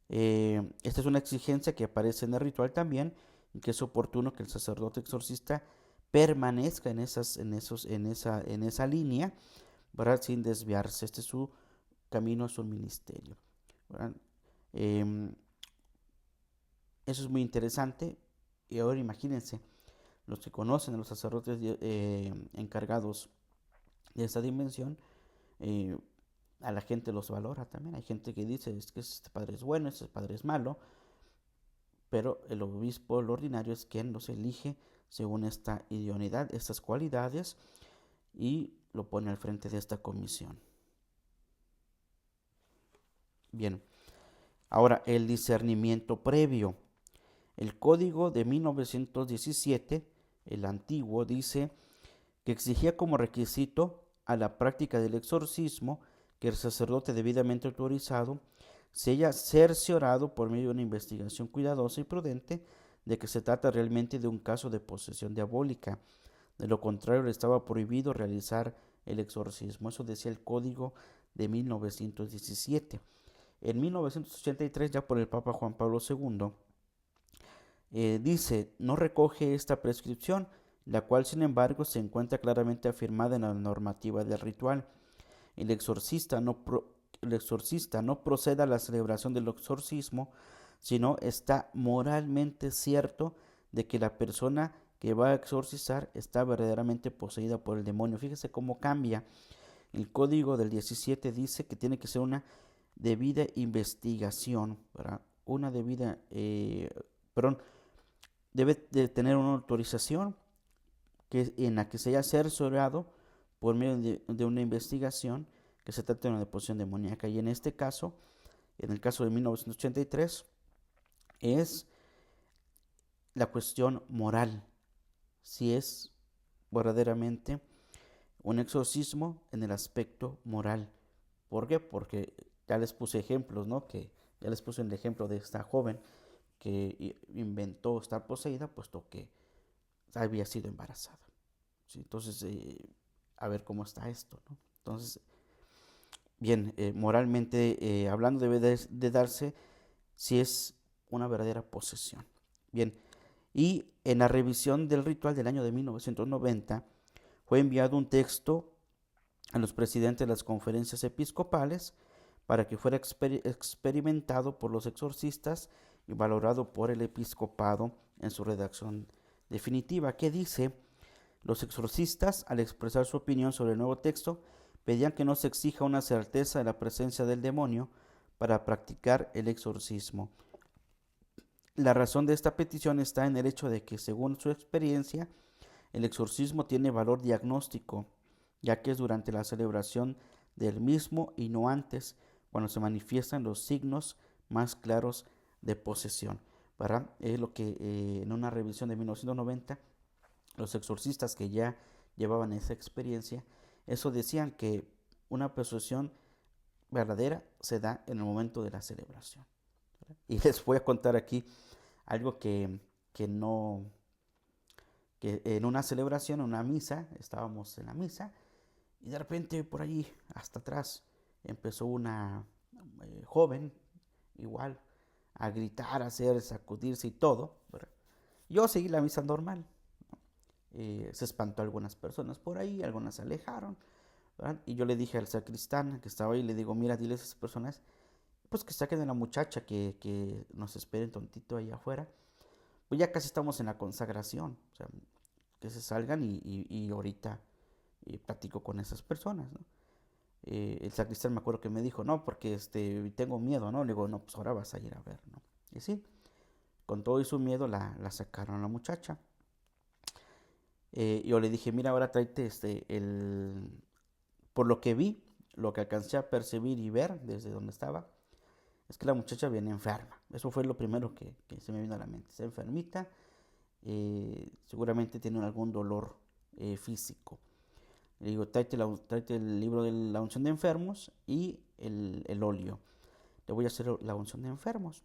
A: esta es una exigencia que aparece en el ritual también, y que es oportuno que el sacerdote exorcista permanezca en esa línea, ¿verdad?, sin desviarse. Este es su camino, es su ministerio, ¿verdad? Eso es muy interesante. Y ahora imagínense, los que conocen a los sacerdotes encargados de esta dimensión, eh, a la gente los valora también. Hay gente que dice es que este padre es bueno, este padre es malo, pero el obispo, el ordinario, es quien los elige según esta idoneidad, estas cualidades, y lo pone al frente de esta comisión. Bien, ahora el discernimiento previo. El código de 1917, el antiguo, dice que exigía como requisito a la práctica del exorcismo que el sacerdote debidamente autorizado se haya cerciorado por medio de una investigación cuidadosa y prudente de que se trata realmente de un caso de posesión diabólica. De lo contrario, le estaba prohibido realizar el exorcismo. Eso decía el código de 1917. En 1983, ya por el Papa Juan Pablo II, dice, no recoge esta prescripción, la cual sin embargo se encuentra claramente afirmada en la normativa del ritual. El exorcista no procede a la celebración del exorcismo, sino está moralmente cierto de que la persona que va a exorcizar está verdaderamente poseída por el demonio. Fíjese cómo cambia. El código del 17 dice que tiene que ser una debida investigación, ¿verdad? Una debida, perdón, debe de tener una autorización en la que se haya cerciorado por medio de una investigación que se trata de una deposición demoníaca. Y en este caso, en el caso de 1983, es la cuestión moral, si es verdaderamente un exorcismo en el aspecto moral. ¿Por qué? Porque ya les puse ejemplos, ¿no? Que ya les puse el ejemplo de esta joven que inventó estar poseída, puesto que había sido embarazada. ¿Sí? Entonces, a ver cómo está esto, ¿no? Entonces, bien, moralmente hablando debe de darse si es una verdadera posesión. Bien, y en la revisión del ritual del año de 1990 fue enviado un texto a los presidentes de las conferencias episcopales para que fuera experimentado por los exorcistas y valorado por el episcopado en su redacción definitiva. ¿Qué dice? Los exorcistas, al expresar su opinión sobre el nuevo texto, pedían que no se exija una certeza de la presencia del demonio para practicar el exorcismo. La razón de esta petición está en el hecho de que, según su experiencia, el exorcismo tiene valor diagnóstico, ya que es durante la celebración del mismo y no antes, cuando se manifiestan los signos más claros de posesión. ¿Verdad? Es lo que en una revisión de 1990, los exorcistas que ya llevaban esa experiencia, eso decían que una posesión verdadera se da en el momento de la celebración. ¿Verdad? Y les voy a contar aquí algo que no, que en una celebración, en una misa, estábamos en la misa, y de repente por allí, hasta atrás, empezó una joven, igual, a gritar, a hacer, sacudirse y todo. ¿Verdad? Yo seguí la misa normal. Se espantó algunas personas por ahí, algunas se alejaron, ¿verdad? Y yo le dije al sacristán que estaba ahí, le digo, mira, dile a esas personas, pues que saquen a la muchacha, que nos esperen tontito ahí afuera. Pues ya casi estamos en la consagración, o sea, que se salgan y ahorita platico con esas personas, ¿no? El sacristán me acuerdo que me dijo, no, porque tengo miedo, ¿no? Le digo, no, pues ahora vas a ir a ver, ¿no? Y sí, con todo y su miedo la sacaron a la muchacha. Yo le dije, mira, ahora tráete por lo que vi, lo que alcancé a percibir y ver desde donde estaba, es que la muchacha viene enferma. Eso fue lo primero que se me vino a la mente. Está enfermita, seguramente tiene algún dolor físico. Le digo, tráete el libro de la unción de enfermos y el óleo. Le voy a hacer la unción de enfermos.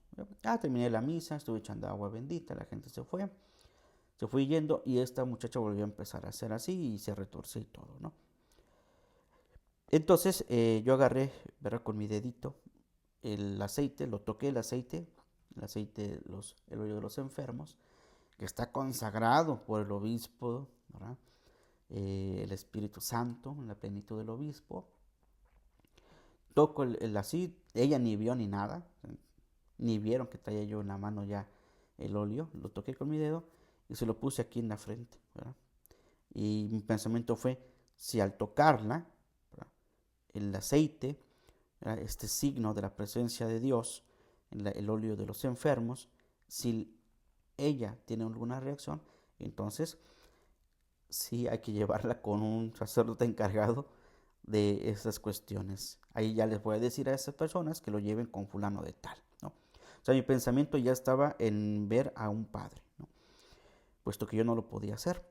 A: Terminé la misa, estuve echando agua bendita, la gente se fue yendo y esta muchacha volvió a empezar a hacer así y se retorció y todo, ¿no? Entonces yo agarré, ¿verdad? Con mi dedito el aceite, lo toqué el aceite, el óleo de los enfermos, que está consagrado por el obispo, ¿verdad? El Espíritu Santo, en la plenitud del obispo. Toco el así, ella ni vio ni nada, ni vieron que traía yo en la mano ya el óleo, lo toqué con mi dedo y se lo puse aquí en la frente, ¿verdad? Y mi pensamiento fue, si al tocarla, ¿verdad?, el aceite, ¿verdad?, este signo de la presencia de Dios, el óleo de los enfermos, si ella tiene alguna reacción, entonces sí hay que llevarla con un sacerdote encargado de esas cuestiones. Ahí ya les voy a decir a esas personas que lo lleven con fulano de tal, ¿no? O sea, mi pensamiento ya estaba en ver a un padre, ¿no?, puesto que yo no lo podía hacer.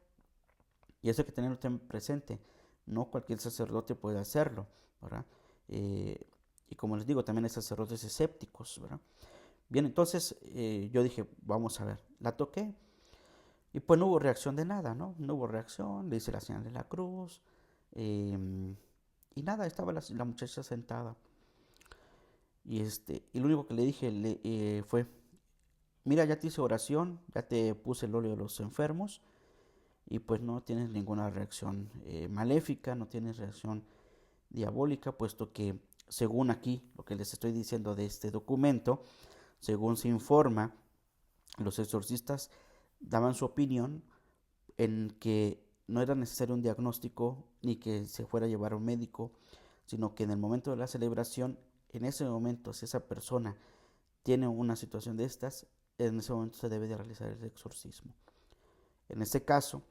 A: Y eso hay que tenerlo presente. No cualquier sacerdote puede hacerlo, ¿verdad? Y como les digo, también hay sacerdotes escépticos, ¿verdad? Bien, entonces yo dije, vamos a ver, la toqué y pues no hubo reacción de nada, ¿no? No hubo reacción, le hice la señal de la cruz, y nada, estaba la muchacha sentada. Y lo único que le dije fue, mira, ya te hice oración, ya te puse el óleo de los enfermos y pues no tienes ninguna reacción maléfica, no tienes reacción diabólica, puesto que según aquí, lo que les estoy diciendo de este documento, según se informa, los exorcistas daban su opinión en que no era necesario un diagnóstico ni que se fuera a llevar a un médico, sino que en el momento de la celebración, en ese momento, si esa persona tiene una situación de estas, en ese momento se debe de realizar el exorcismo. En este caso,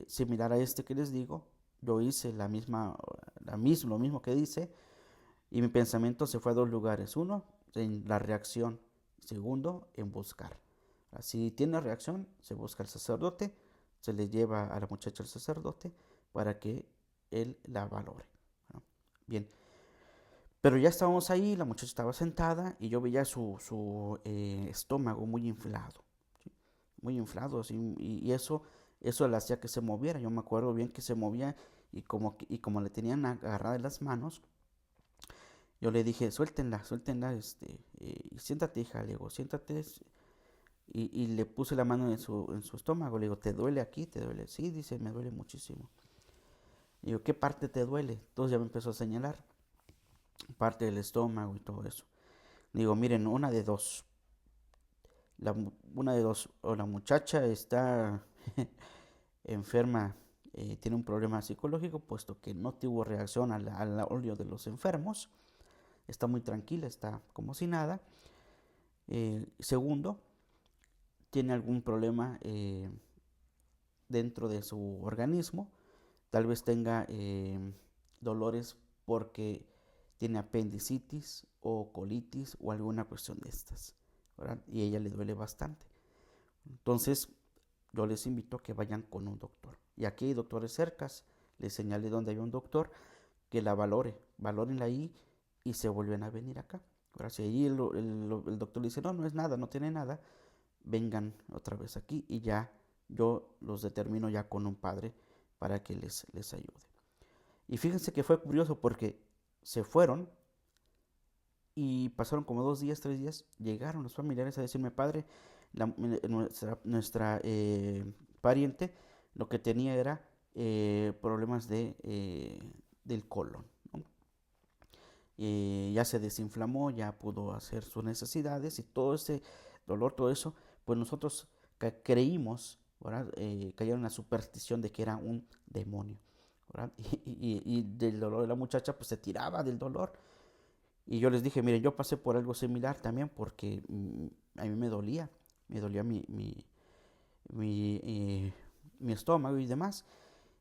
A: similar a este que les digo, yo hice lo mismo que dice, y mi pensamiento se fue a dos lugares. Uno, en la reacción. Segundo, en buscar. Si tiene reacción, se busca al sacerdote, se le lleva a la muchacha al sacerdote para que él la valore, ¿no? Bien, pero ya estábamos ahí, la muchacha estaba sentada y yo veía su estómago muy inflado, ¿sí?, muy inflado, así, y eso le hacía que se moviera. Yo me acuerdo bien que se movía y como le tenían agarradas las manos, yo le dije, suéltenla, y siéntate, hija, le digo, siéntate, y le puse la mano en su estómago, le digo, ¿te duele aquí? ¿Te duele? Sí, dice, me duele muchísimo. Le digo, ¿qué parte te duele? Entonces ya me empezó a señalar parte del estómago y todo eso. Le digo, miren, una de dos, o la muchacha está enferma, tiene un problema psicológico, puesto que no tuvo reacción al óleo de los enfermos, está muy tranquila, está como si nada. Segundo, tiene algún problema dentro de su organismo, tal vez tenga dolores porque tiene apendicitis o colitis o alguna cuestión de estas, ¿verdad? Y a ella le duele bastante. Entonces, yo les invito a que vayan con un doctor. Y aquí hay doctores cercas, les señalé donde hay un doctor que la valórenla ahí y se vuelven a venir acá. Ahora, si ahí el doctor le dice, no, no es nada, no tiene nada, vengan otra vez aquí y ya yo los determino ya con un padre para que les ayude. Y fíjense que fue curioso porque se fueron y pasaron como 2 días, 3 días, llegaron los familiares a decirme, padre, nuestra pariente lo que tenía era problemas del colon, ¿no? Ya se desinflamó, ya pudo hacer sus necesidades y todo ese dolor, todo eso, pues nosotros creímos, ¿verdad? Cayeron en la superstición de que era un demonio, ¿verdad? Y del dolor de la muchacha, pues se tiraba del dolor. Y yo les dije, miren, yo pasé por algo similar también porque a mí me dolía mi estómago y demás.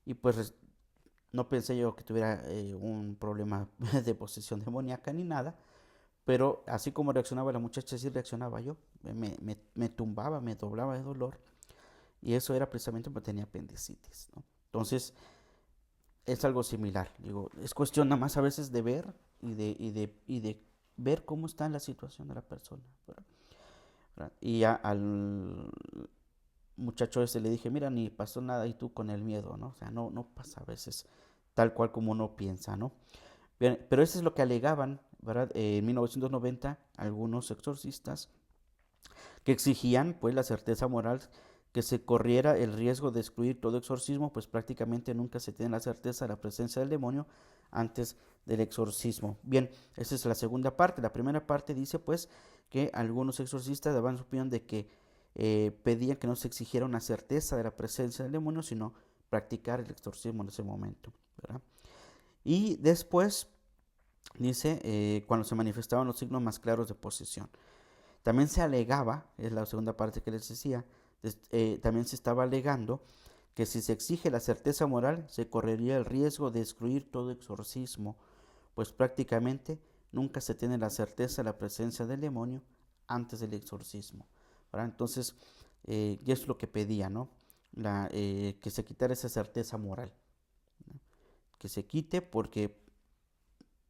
A: Y pues no pensé yo que tuviera un problema de posesión demoníaca ni nada. Pero así como reaccionaba la muchacha, así reaccionaba yo. Me tumbaba, me doblaba de dolor. Y eso era precisamente porque tenía apendicitis, ¿no? Entonces, es algo similar. Digo, es cuestión nada más a veces de ver y de ver cómo está la situación de la persona, ¿verdad? Y ya al muchacho ese le dije, mira, ni pasó nada y tú con el miedo, ¿no? O sea, no pasa a veces tal cual como uno piensa, ¿no? Bien, pero eso es lo que alegaban, ¿verdad? En 1990 algunos exorcistas que exigían pues la certeza moral, que se corriera el riesgo de excluir todo exorcismo, pues prácticamente nunca se tiene la certeza de la presencia del demonio antes del exorcismo. Bien, esa es la segunda parte. La primera parte dice pues que algunos exorcistas daban su opinión de que pedían que no se exigiera una certeza de la presencia del demonio, sino practicar el exorcismo en ese momento, ¿verdad? Y después dice, cuando se manifestaban los signos más claros de posesión. También se alegaba, es la segunda parte que les decía, también se estaba alegando que si se exige la certeza moral, se correría el riesgo de excluir todo exorcismo, pues prácticamente nunca se tiene la certeza de la presencia del demonio antes del exorcismo, ¿verdad? Entonces, y es lo que pedía, ¿no? Que se quitara esa certeza moral, ¿no? Que se quite, porque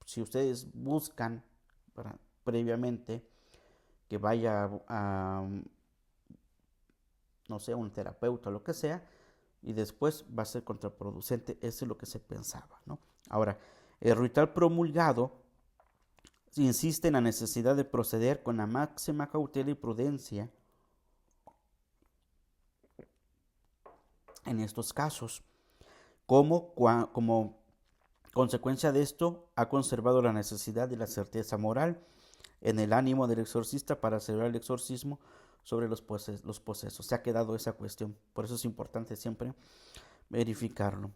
A: si ustedes buscan previamente que vaya a, no sé, un terapeuta o lo que sea, y después va a ser contraproducente. Eso es lo que se pensaba, ¿no? Ahora, el ritual promulgado insiste en la necesidad de proceder con la máxima cautela y prudencia en estos casos. Como consecuencia de esto, ha conservado la necesidad de la certeza moral en el ánimo del exorcista para celebrar el exorcismo sobre los posesos. Se ha quedado esa cuestión, por eso es importante siempre verificarlo.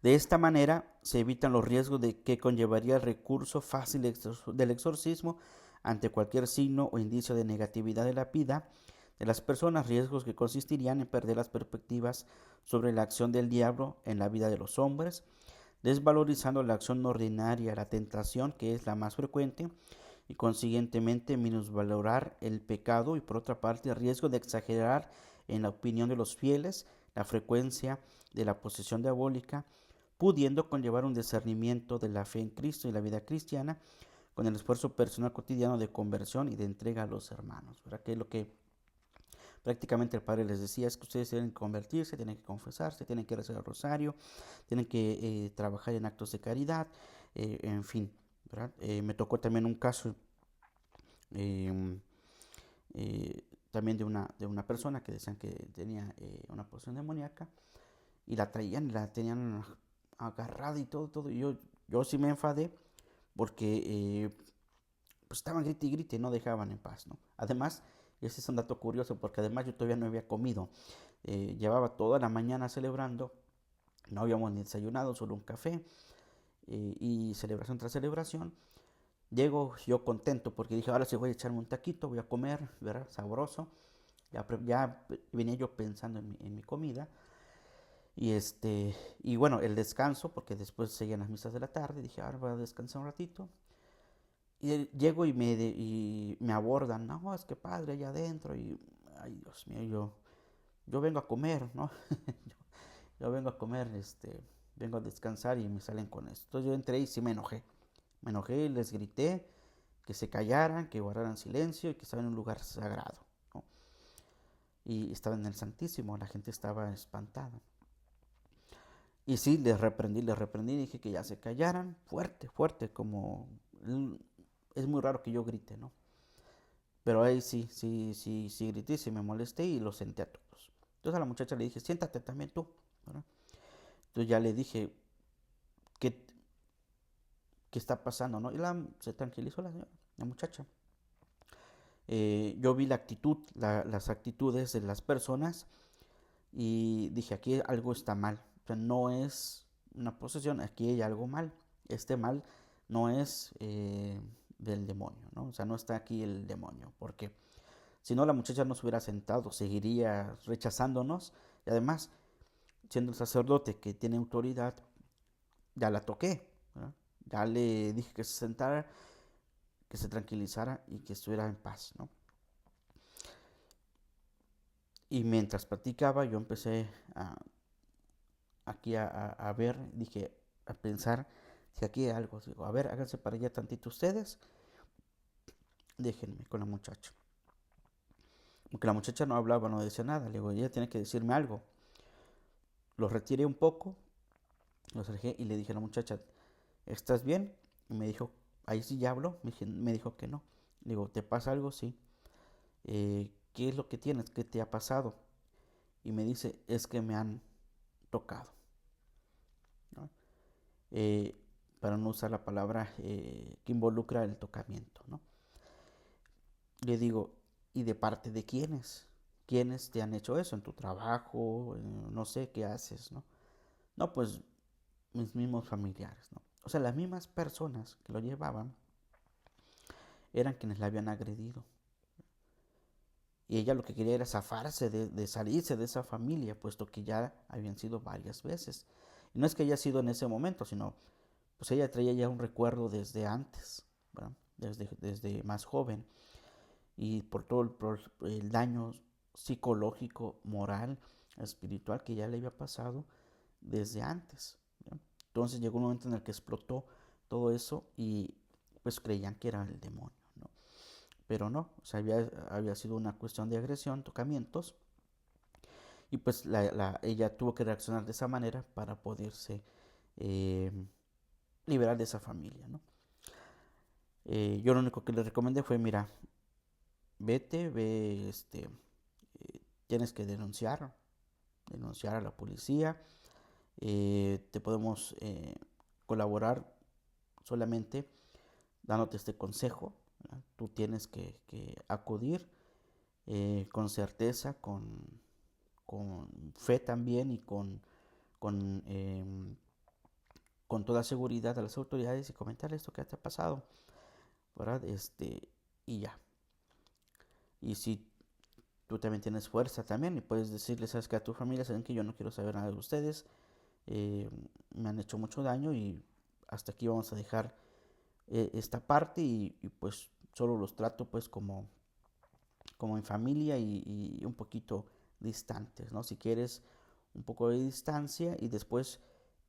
A: De esta manera se evitan los riesgos de que conllevaría el recurso fácil del exorcismo ante cualquier signo o indicio de negatividad de la vida de las personas, riesgos que consistirían en perder las perspectivas sobre la acción del diablo en la vida de los hombres, desvalorizando la acción ordinaria, la tentación, que es la más frecuente, y consiguientemente minusvalorar el pecado, y por otra parte el riesgo de exagerar en la opinión de los fieles la frecuencia de la posesión diabólica, pudiendo conllevar un discernimiento de la fe en Cristo y la vida cristiana con el esfuerzo personal cotidiano de conversión y de entrega a los hermanos, ¿verdad? Que es lo que prácticamente el Padre les decía, es que ustedes tienen que convertirse, tienen que confesarse, tienen que rezar el rosario, tienen que trabajar en actos de caridad, en fin, ¿verdad? Me tocó también un caso eh, también de una persona que decían que tenía una posesión demoníaca y la traían, la tenían agarrada y todo. Y yo sí me enfadé porque pues estaban grite y grite, no dejaban en paz, ¿no? Además, ese es un dato curioso porque además yo todavía no había comido. Llevaba toda la mañana celebrando, no habíamos ni desayunado, solo un café y celebración tras celebración. Llego yo contento porque dije, ahora sí voy a echarme un taquito, voy a comer, ¿verdad? Sabroso. Ya venía yo pensando en mi comida. Y bueno, el descanso, porque después seguían las misas de la tarde, dije, ahora voy a descansar un ratito. Y llego y me abordan, no, es que padre, allá adentro, y, ay, Dios mío, yo vengo a comer, ¿no? yo vengo a comer, vengo a descansar y me salen con esto. Entonces yo entré y sí me enojé y les grité que se callaran, que guardaran silencio y que estaban en un lugar sagrado, ¿no? Y estaba en el Santísimo, la gente estaba espantada. Y sí, les reprendí, dije que ya se callaran, fuerte, fuerte, como es muy raro que yo grite, ¿no? Pero ahí sí grité, sí me molesté y los senté a todos. Entonces a la muchacha le dije, siéntate también tú, ¿verdad? Entonces ya le dije, ¿qué, qué está pasando, no? Y se tranquilizó la señora, la muchacha. Yo vi la actitud, las actitudes de las personas y dije, aquí algo está mal. O sea, no es una posesión, aquí hay algo mal. Este mal no es del demonio, ¿no? O sea, no está aquí el demonio, porque si no la muchacha no se hubiera sentado, seguiría rechazándonos y además, siendo el sacerdote que tiene autoridad, ya la toqué, ¿verdad? Ya le dije que se sentara, que se tranquilizara y que estuviera en paz, ¿no? Y mientras platicaba, yo empecé aquí a ver, dije, a pensar si aquí hay algo. Digo, a ver, háganse para allá tantito ustedes, déjenme con la muchacha. Porque la muchacha no hablaba, no decía nada. Le digo, ella tiene que decirme algo. Lo retiré un poco, los alejé y le dije a la muchacha, ¿estás bien? Y me dijo, ahí sí ya habló. Me dijo que no. Le digo, ¿te pasa algo? Sí. ¿Qué es lo que tienes? ¿Qué te ha pasado? Y me dice, es que me han tocado, ¿no? Eh, para no usar la palabra que involucra el tocamiento, ¿no? Le digo, ¿y de parte de quiénes? ¿quiénes te han hecho eso? ¿En tu trabajo? No sé qué haces, ¿no? No, pues mis mismos familiares, ¿no? O sea, las mismas personas que lo llevaban eran quienes la habían agredido. Y ella lo que quería era zafarse de salirse de esa familia, puesto que ya habían sido varias veces. Y no es que haya sido en ese momento, sino pues ella traía ya un recuerdo desde antes, ¿verdad? Desde más joven. Y por el daño psicológico, moral, espiritual que ya le había pasado desde antes, ¿verdad? Entonces llegó un momento en el que explotó todo eso y pues creían que era el demonio, ¿no? Pero no, o sea, había sido una cuestión de agresión, tocamientos, y pues ella tuvo que reaccionar de esa manera para poderse eh, liberar de esa familia, ¿no? Yo lo único que le recomendé fue, mira, ve, tienes que denunciar a la policía, te podemos colaborar solamente dándote este consejo, ¿verdad? Tú tienes que acudir con certeza, con fe también y con, em, con toda seguridad a las autoridades y comentar esto que te ha pasado, ¿verdad? Y ya. Y si tú también tienes fuerza también y puedes decirle, sabes que a tu familia saben que yo no quiero saber nada de ustedes, eh, me han hecho mucho daño y hasta aquí vamos a dejar esta parte y pues solo los trato pues como en familia y un poquito distantes, ¿no? Si quieres un poco de distancia y después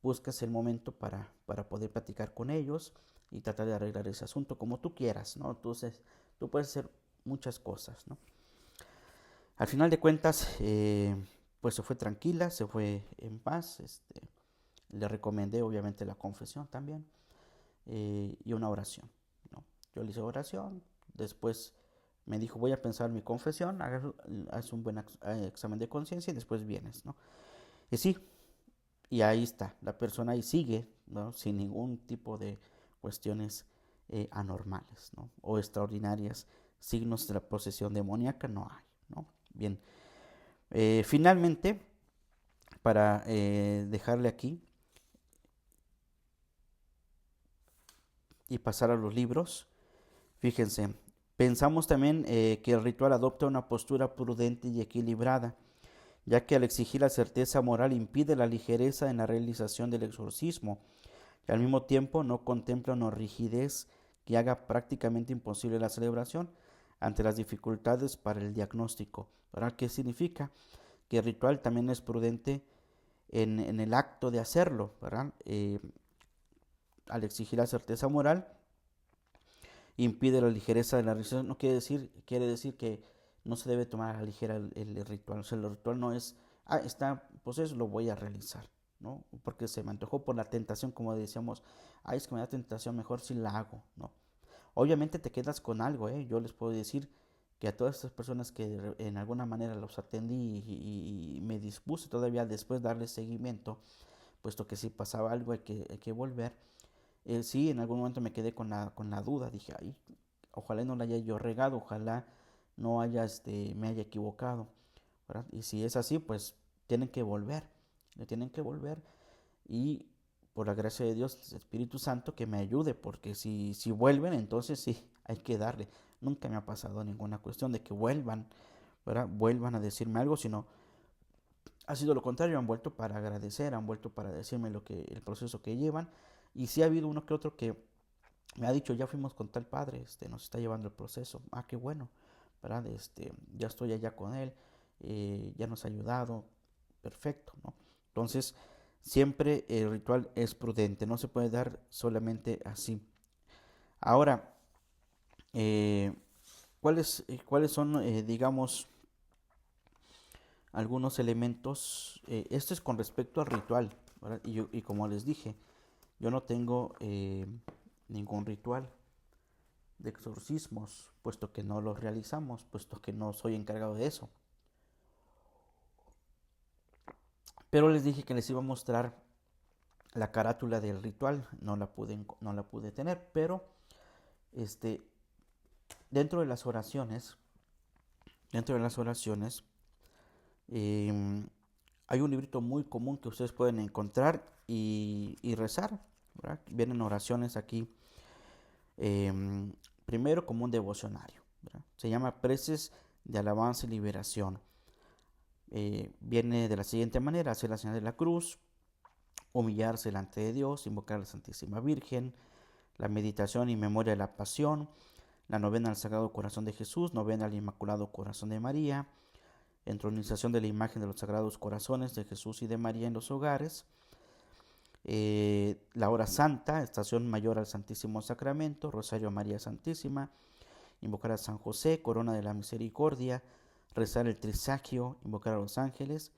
A: buscas el momento para poder platicar con ellos y tratar de arreglar ese asunto como tú quieras, ¿no? Entonces, tú puedes hacer muchas cosas, ¿no? Al final de cuentas, pues se fue tranquila, se fue en paz, le recomendé obviamente la confesión también y una oración, ¿no? Yo le hice oración, después me dijo, voy a pensar mi confesión, haz un buen examen de conciencia y después vienes, ¿no? Y sí, y ahí está, la persona ahí sigue, ¿no? Sin ningún tipo de cuestiones anormales, ¿no? O extraordinarias, signos de la posesión demoníaca no hay, ¿no? Bien, finalmente, para dejarle aquí y pasar a los libros, fíjense, pensamos también que el ritual adopta una postura prudente y equilibrada, ya que al exigir la certeza moral impide la ligereza en la realización del exorcismo y al mismo tiempo no contempla una rigidez que haga prácticamente imposible la celebración ante las dificultades para el diagnóstico. ¿Verdad? ¿Qué significa? Que el ritual también es prudente en el acto de hacerlo, ¿verdad? Al exigir la certeza moral impide la ligereza de la realización. No quiere decir que no se debe tomar a la ligera el ritual. O sea, el ritual no es, está, pues eso lo voy a realizar, ¿no? Porque se me antojó por la tentación, como decíamos, es que me da tentación, mejor si la hago, ¿no? Obviamente te quedas con algo, ¿eh? Yo les puedo decir que a todas estas personas que en alguna manera los atendí y me dispuse todavía después darles seguimiento, puesto que si pasaba algo hay que volver. Sí, en algún momento me quedé con la duda, dije, ay, ojalá no la haya yo regado, ojalá no haya, me haya equivocado, ¿verdad? Y si es así, pues tienen que volver, le tienen que volver y por la gracia de Dios, el Espíritu Santo, que me ayude, porque si vuelven, entonces sí, hay que darle. Nunca me ha pasado ninguna cuestión de que vuelvan, ¿verdad? Vuelvan a decirme algo, sino ha sido lo contrario, han vuelto para agradecer, han vuelto para decirme el proceso que llevan. Y sí ha habido uno que otro que me ha dicho, ya fuimos con tal padre, nos está llevando el proceso. Qué bueno, ¿verdad? Ya estoy allá con él, ya nos ha ayudado, perfecto, ¿no? Entonces, siempre el ritual es prudente, no se puede dar solamente así. Ahora, eh, cuáles son, digamos, algunos elementos? Esto es con respecto al ritual, ¿verdad? Y como les dije, yo no tengo ningún ritual de exorcismos, puesto que no los realizamos, puesto que no soy encargado de eso. Pero les dije que les iba a mostrar la carátula del ritual, no la pude tener, pero este, dentro de las oraciones, dentro de las oraciones, Em, Hay un librito muy común que ustedes pueden encontrar y rezar, ¿verdad? Vienen oraciones aquí, em, primero como un devocionario, ¿verdad? Se llama Preces de Alabanza y Liberación. Viene de la siguiente manera: hacer la señal de la cruz, humillarse delante de Dios, invocar a la Santísima Virgen, la meditación y memoria de la pasión, la novena al Sagrado Corazón de Jesús, novena al Inmaculado Corazón de María, entronización de la imagen de los Sagrados Corazones de Jesús y de María en los hogares, la hora santa, estación mayor al Santísimo Sacramento, Rosario a María Santísima, invocar a San José, corona de la misericordia, rezar el trisagio, invocar a los ángeles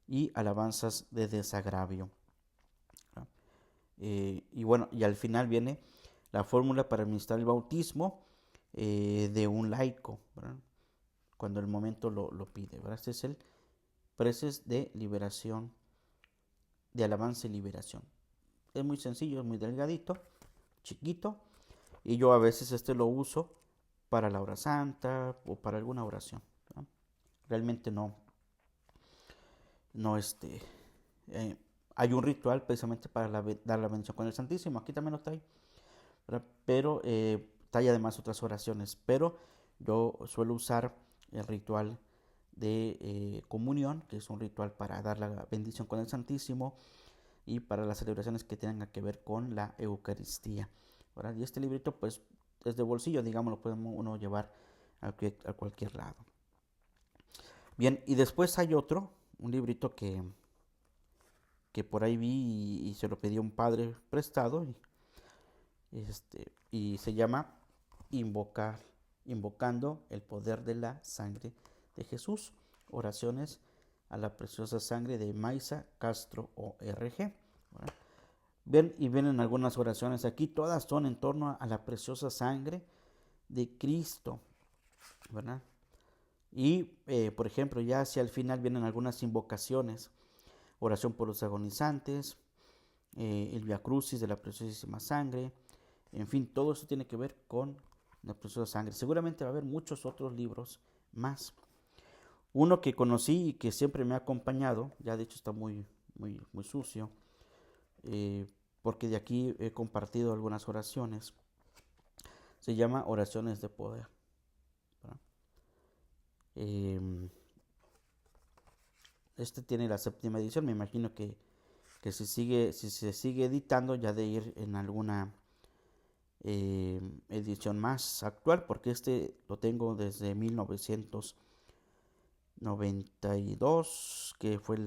A: y alabanzas de desagravio. Y bueno, y al final viene la fórmula para administrar el bautismo de un laico, ¿verdad? Cuando el momento lo pide, ¿verdad? Este es el preces de liberación, de alabanza y liberación. Es muy sencillo, es muy delgadito, chiquito, y yo a veces lo uso para la hora santa o para alguna oración, ¿verdad? Realmente no eh, hay un ritual precisamente para dar la bendición con el Santísimo, aquí también lo está ahí, ¿verdad? Pero hay además otras oraciones, pero yo suelo usar el ritual de comunión, que es un ritual para dar la bendición con el Santísimo y para las celebraciones que tengan que ver con la Eucaristía, ¿verdad? Y este librito pues es de bolsillo, digamos, lo puede uno llevar a cualquier lado. Bien, y después hay otro, un librito que por ahí vi y se lo pedí a un padre prestado y se llama Invocando el poder de la sangre de Jesús, oraciones a la preciosa sangre de Maisa Castro ORG. Ven y vienen algunas oraciones aquí, todas son en torno a la preciosa sangre de Cristo, ¿verdad? Y por ejemplo, ya hacia el final vienen algunas invocaciones: oración por los agonizantes, el Via Crucis de la preciosísima sangre, en fin, todo eso tiene que ver con la preciosa sangre. Seguramente va a haber muchos otros libros más. Uno que conocí y que siempre me ha acompañado, ya de hecho está muy sucio, eh, porque de aquí he compartido algunas oraciones, se llama Oraciones de Poder, ¿verdad? Este tiene la 7ª edición, me imagino que si se sigue editando ya de ir en alguna edición más actual, porque este lo tengo desde 1992, que fue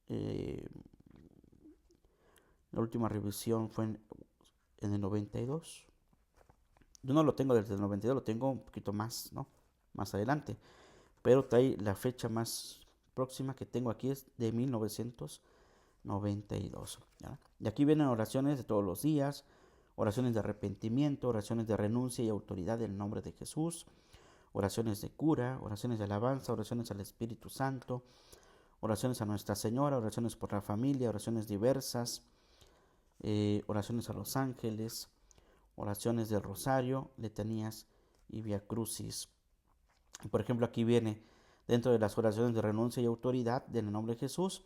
A: eh, la última revisión fue en el 92. Yo no lo tengo desde el 92, lo tengo un poquito más, ¿no? Más adelante, pero trae la fecha más próxima que tengo aquí es de 1992, ¿ya? Y aquí vienen oraciones de todos los días, oraciones de arrepentimiento, oraciones de renuncia y autoridad en el nombre de Jesús, oraciones de cura, oraciones de alabanza, oraciones al Espíritu Santo, oraciones a Nuestra Señora, oraciones por la familia, oraciones diversas, oraciones a los ángeles, oraciones del rosario, letanías y via crucis. Por ejemplo, aquí viene dentro de las oraciones de renuncia y autoridad en el nombre de Jesús,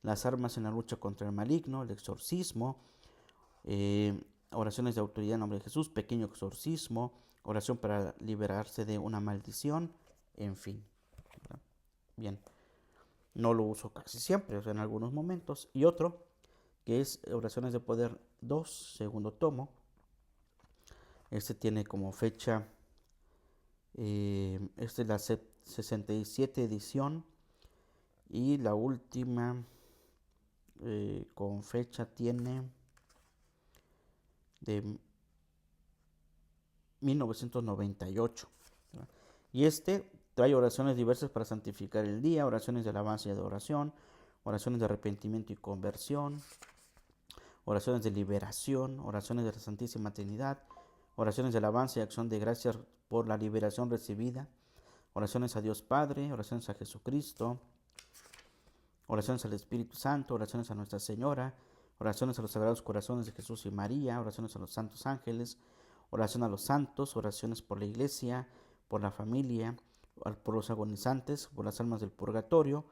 A: las armas en la lucha contra el maligno, el exorcismo, oraciones de autoridad en nombre de Jesús, pequeño exorcismo, oración para liberarse de una maldición, en fin, ¿verdad? Bien, no lo uso casi siempre, o sea, en algunos momentos. Y otro, que es Oraciones de Poder 2, segundo tomo. Este tiene como fecha, esta es la 67 edición y la última con fecha tiene de 1998. ¿Verdad? Y este trae oraciones diversas para santificar el día, oraciones de alabanza y adoración, oraciones de arrepentimiento y conversión, oraciones de liberación, oraciones de la Santísima Trinidad, oraciones de alabanza y acción de gracias por la liberación recibida, oraciones a Dios Padre, oraciones a Jesucristo, oraciones al Espíritu Santo, oraciones a Nuestra Señora, oraciones a los Sagrados Corazones de Jesús y María, oraciones a los santos ángeles, oración a los santos, oraciones por la iglesia, por la familia, por los agonizantes, por las almas del purgatorio,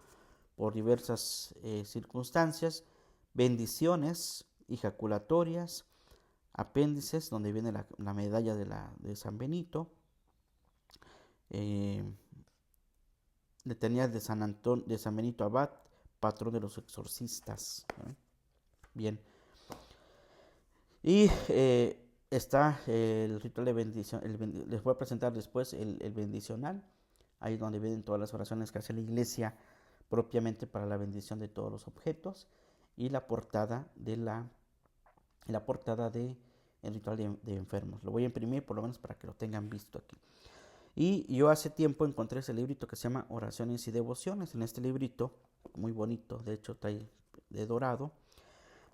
A: por diversas circunstancias, bendiciones ejaculatorias, apéndices, donde viene la medalla de San Benito, letanías de San Benito Abad, patrón de los exorcistas. Bien. Y está el ritual de bendición. Les voy a presentar después el bendicional, ahí donde vienen todas las oraciones que hace la iglesia propiamente para la bendición de todos los objetos, y la portada de el ritual de enfermos. Lo voy a imprimir por lo menos para que lo tengan visto aquí. Y yo hace tiempo encontré ese librito que se llama Oraciones y Devociones. En este librito, muy bonito, de hecho trae de dorado,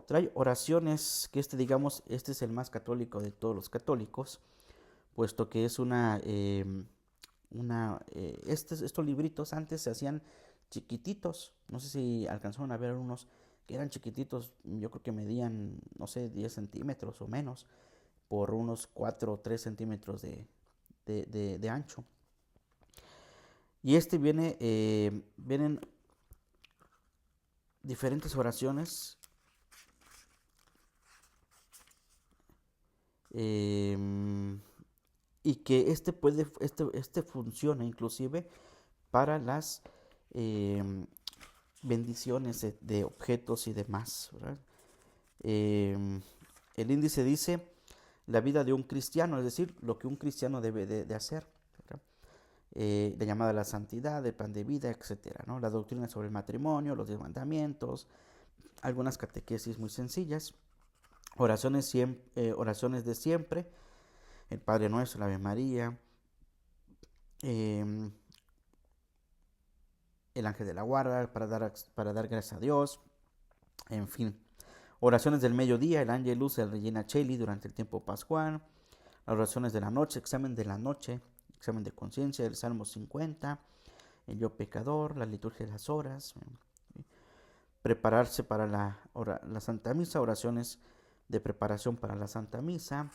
A: trae oraciones que este es el más católico de todos los católicos, puesto que es estos libritos antes se hacían chiquititos. No sé si alcanzaron a ver unos que eran chiquititos, yo creo que medían, no sé, 10 centímetros o menos, por unos 4 o 3 centímetros de ancho. Y vienen diferentes oraciones y que este funciona inclusive para las bendiciones de objetos y demás, ¿verdad? El índice dice la vida de un cristiano, es decir, lo que un cristiano debe de hacer, ¿verdad? La llamada a la santidad, el plan de vida, etcétera, ¿no? La doctrina sobre el matrimonio, los 10 mandamientos, algunas catequesis muy sencillas, oraciones de siempre, el Padre Nuestro, la Ave María, el ángel de la guarda, para dar gracias a Dios, en fin. Oraciones del mediodía, el Ángelus, el Regina Coeli durante el tiempo pascual, las oraciones de la noche, examen de la noche, examen de conciencia, el Salmo 50, el yo pecador, la liturgia de las horas, prepararse para la Santa Misa, oraciones de preparación para la Santa Misa.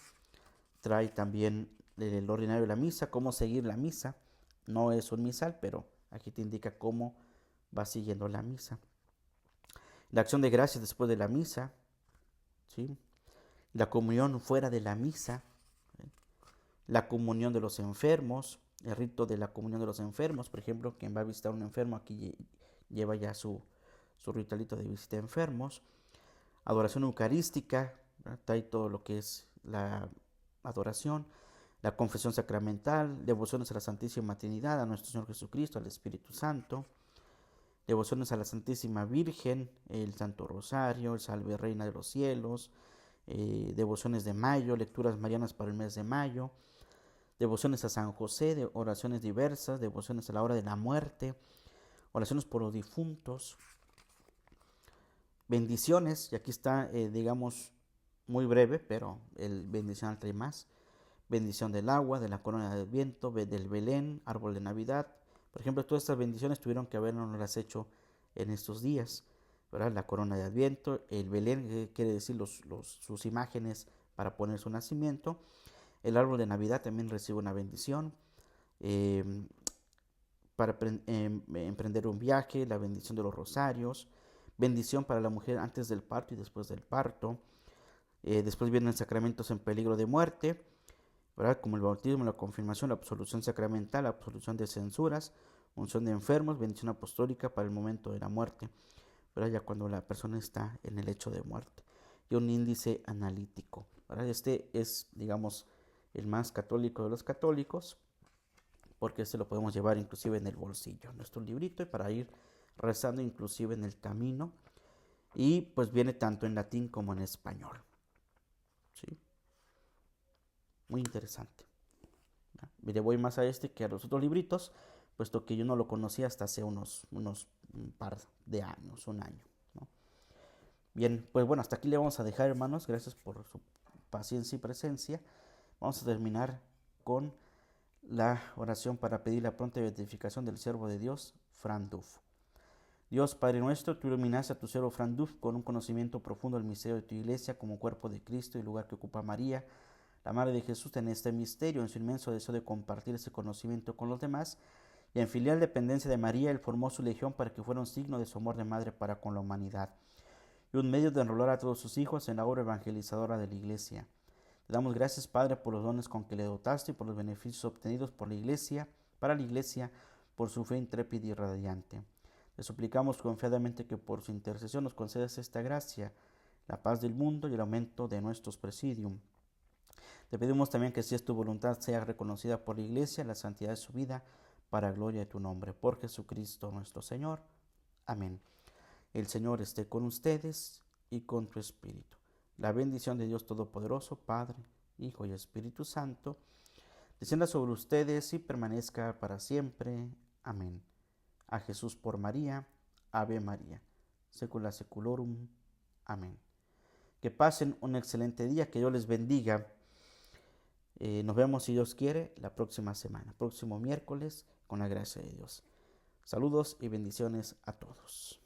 A: Trae también el ordinario de la misa, cómo seguir la misa. No es un misal, pero aquí te indica cómo va siguiendo la misa. La acción de gracias después de la misa, ¿sí? La comunión fuera de la misa, ¿sí? La comunión de los enfermos, el rito de la comunión de los enfermos, por ejemplo, quien va a visitar a un enfermo aquí lleva ya su ritualito de visita a enfermos. Adoración eucarística, ¿verdad? Trae todo lo que es la adoración, la confesión sacramental, devociones a la Santísima Trinidad, a nuestro Señor Jesucristo, al Espíritu Santo, devociones a la Santísima Virgen, el Santo Rosario, el Salve Reina de los Cielos, devociones de mayo, lecturas marianas para el mes de mayo, devociones a San José, oraciones diversas, devociones a la hora de la muerte, oraciones por los difuntos, bendiciones, y aquí está, digamos, muy breve, pero el bendicional trae más. Bendición del agua, de la corona del viento, del Belén, árbol de Navidad. Por ejemplo, todas estas bendiciones tuvieron que habernos hecho en estos días, ¿verdad? La corona de Adviento, el Belén, quiere decir sus imágenes para poner su nacimiento. El árbol de Navidad también recibe una bendición. Para emprender un viaje, la bendición de los rosarios, bendición para la mujer antes del parto y después del parto. Después vienen sacramentos en peligro de muerte, ¿verdad? Como el bautismo, la confirmación, la absolución sacramental, la absolución de censuras, unción de enfermos, bendición apostólica para el momento de la muerte, ¿verdad? Ya cuando la persona está en el lecho de muerte. Y un índice analítico, ¿verdad? Este es, digamos, el más católico de los católicos, porque este lo podemos llevar inclusive en el bolsillo, nuestro librito, y para ir rezando inclusive en el camino. Y pues viene tanto en latín como en español. ¿Sí? Muy interesante. Le voy más a este que a los otros libritos, puesto que yo no lo conocía hasta hace unos un par de años, un año, ¿no? Bien, pues bueno, hasta aquí le vamos a dejar, hermanos. Gracias por su paciencia y presencia. Vamos a terminar con la oración para pedir la pronta beatificación del siervo de Dios, Fran Duf. Dios Padre nuestro, tú iluminaste a tu siervo Fran Duf con un conocimiento profundo del misterio de tu iglesia como cuerpo de Cristo y lugar que ocupa María, la Madre de Jesús, en este misterio, en su inmenso deseo de compartir ese conocimiento con los demás. y en filial dependencia de María, él formó su legión para que fuera un signo de su amor de madre para con la humanidad, y un medio de enrolar a todos sus hijos en la obra evangelizadora de la Iglesia. Te damos gracias, Padre, por los dones con que le dotaste y por los beneficios obtenidos por la Iglesia, para la Iglesia, por su fe intrépida y radiante. Te suplicamos confiadamente que por su intercesión nos concedas esta gracia, la paz del mundo y el aumento de nuestros presidium. Te pedimos también que si es tu voluntad sea reconocida por la Iglesia, la santidad de su vida, para gloria de tu nombre. Por Jesucristo nuestro Señor. Amén. El Señor esté con ustedes y con tu espíritu. La bendición de Dios Todopoderoso, Padre, Hijo y Espíritu Santo, descienda sobre ustedes y permanezca para siempre. Amén. A Jesús por María, Ave María, secula seculorum. Amén. Que pasen un excelente día, que Dios les bendiga. Nos vemos, si Dios quiere, la próxima semana, próximo miércoles, con la gracia de Dios. Saludos y bendiciones a todos.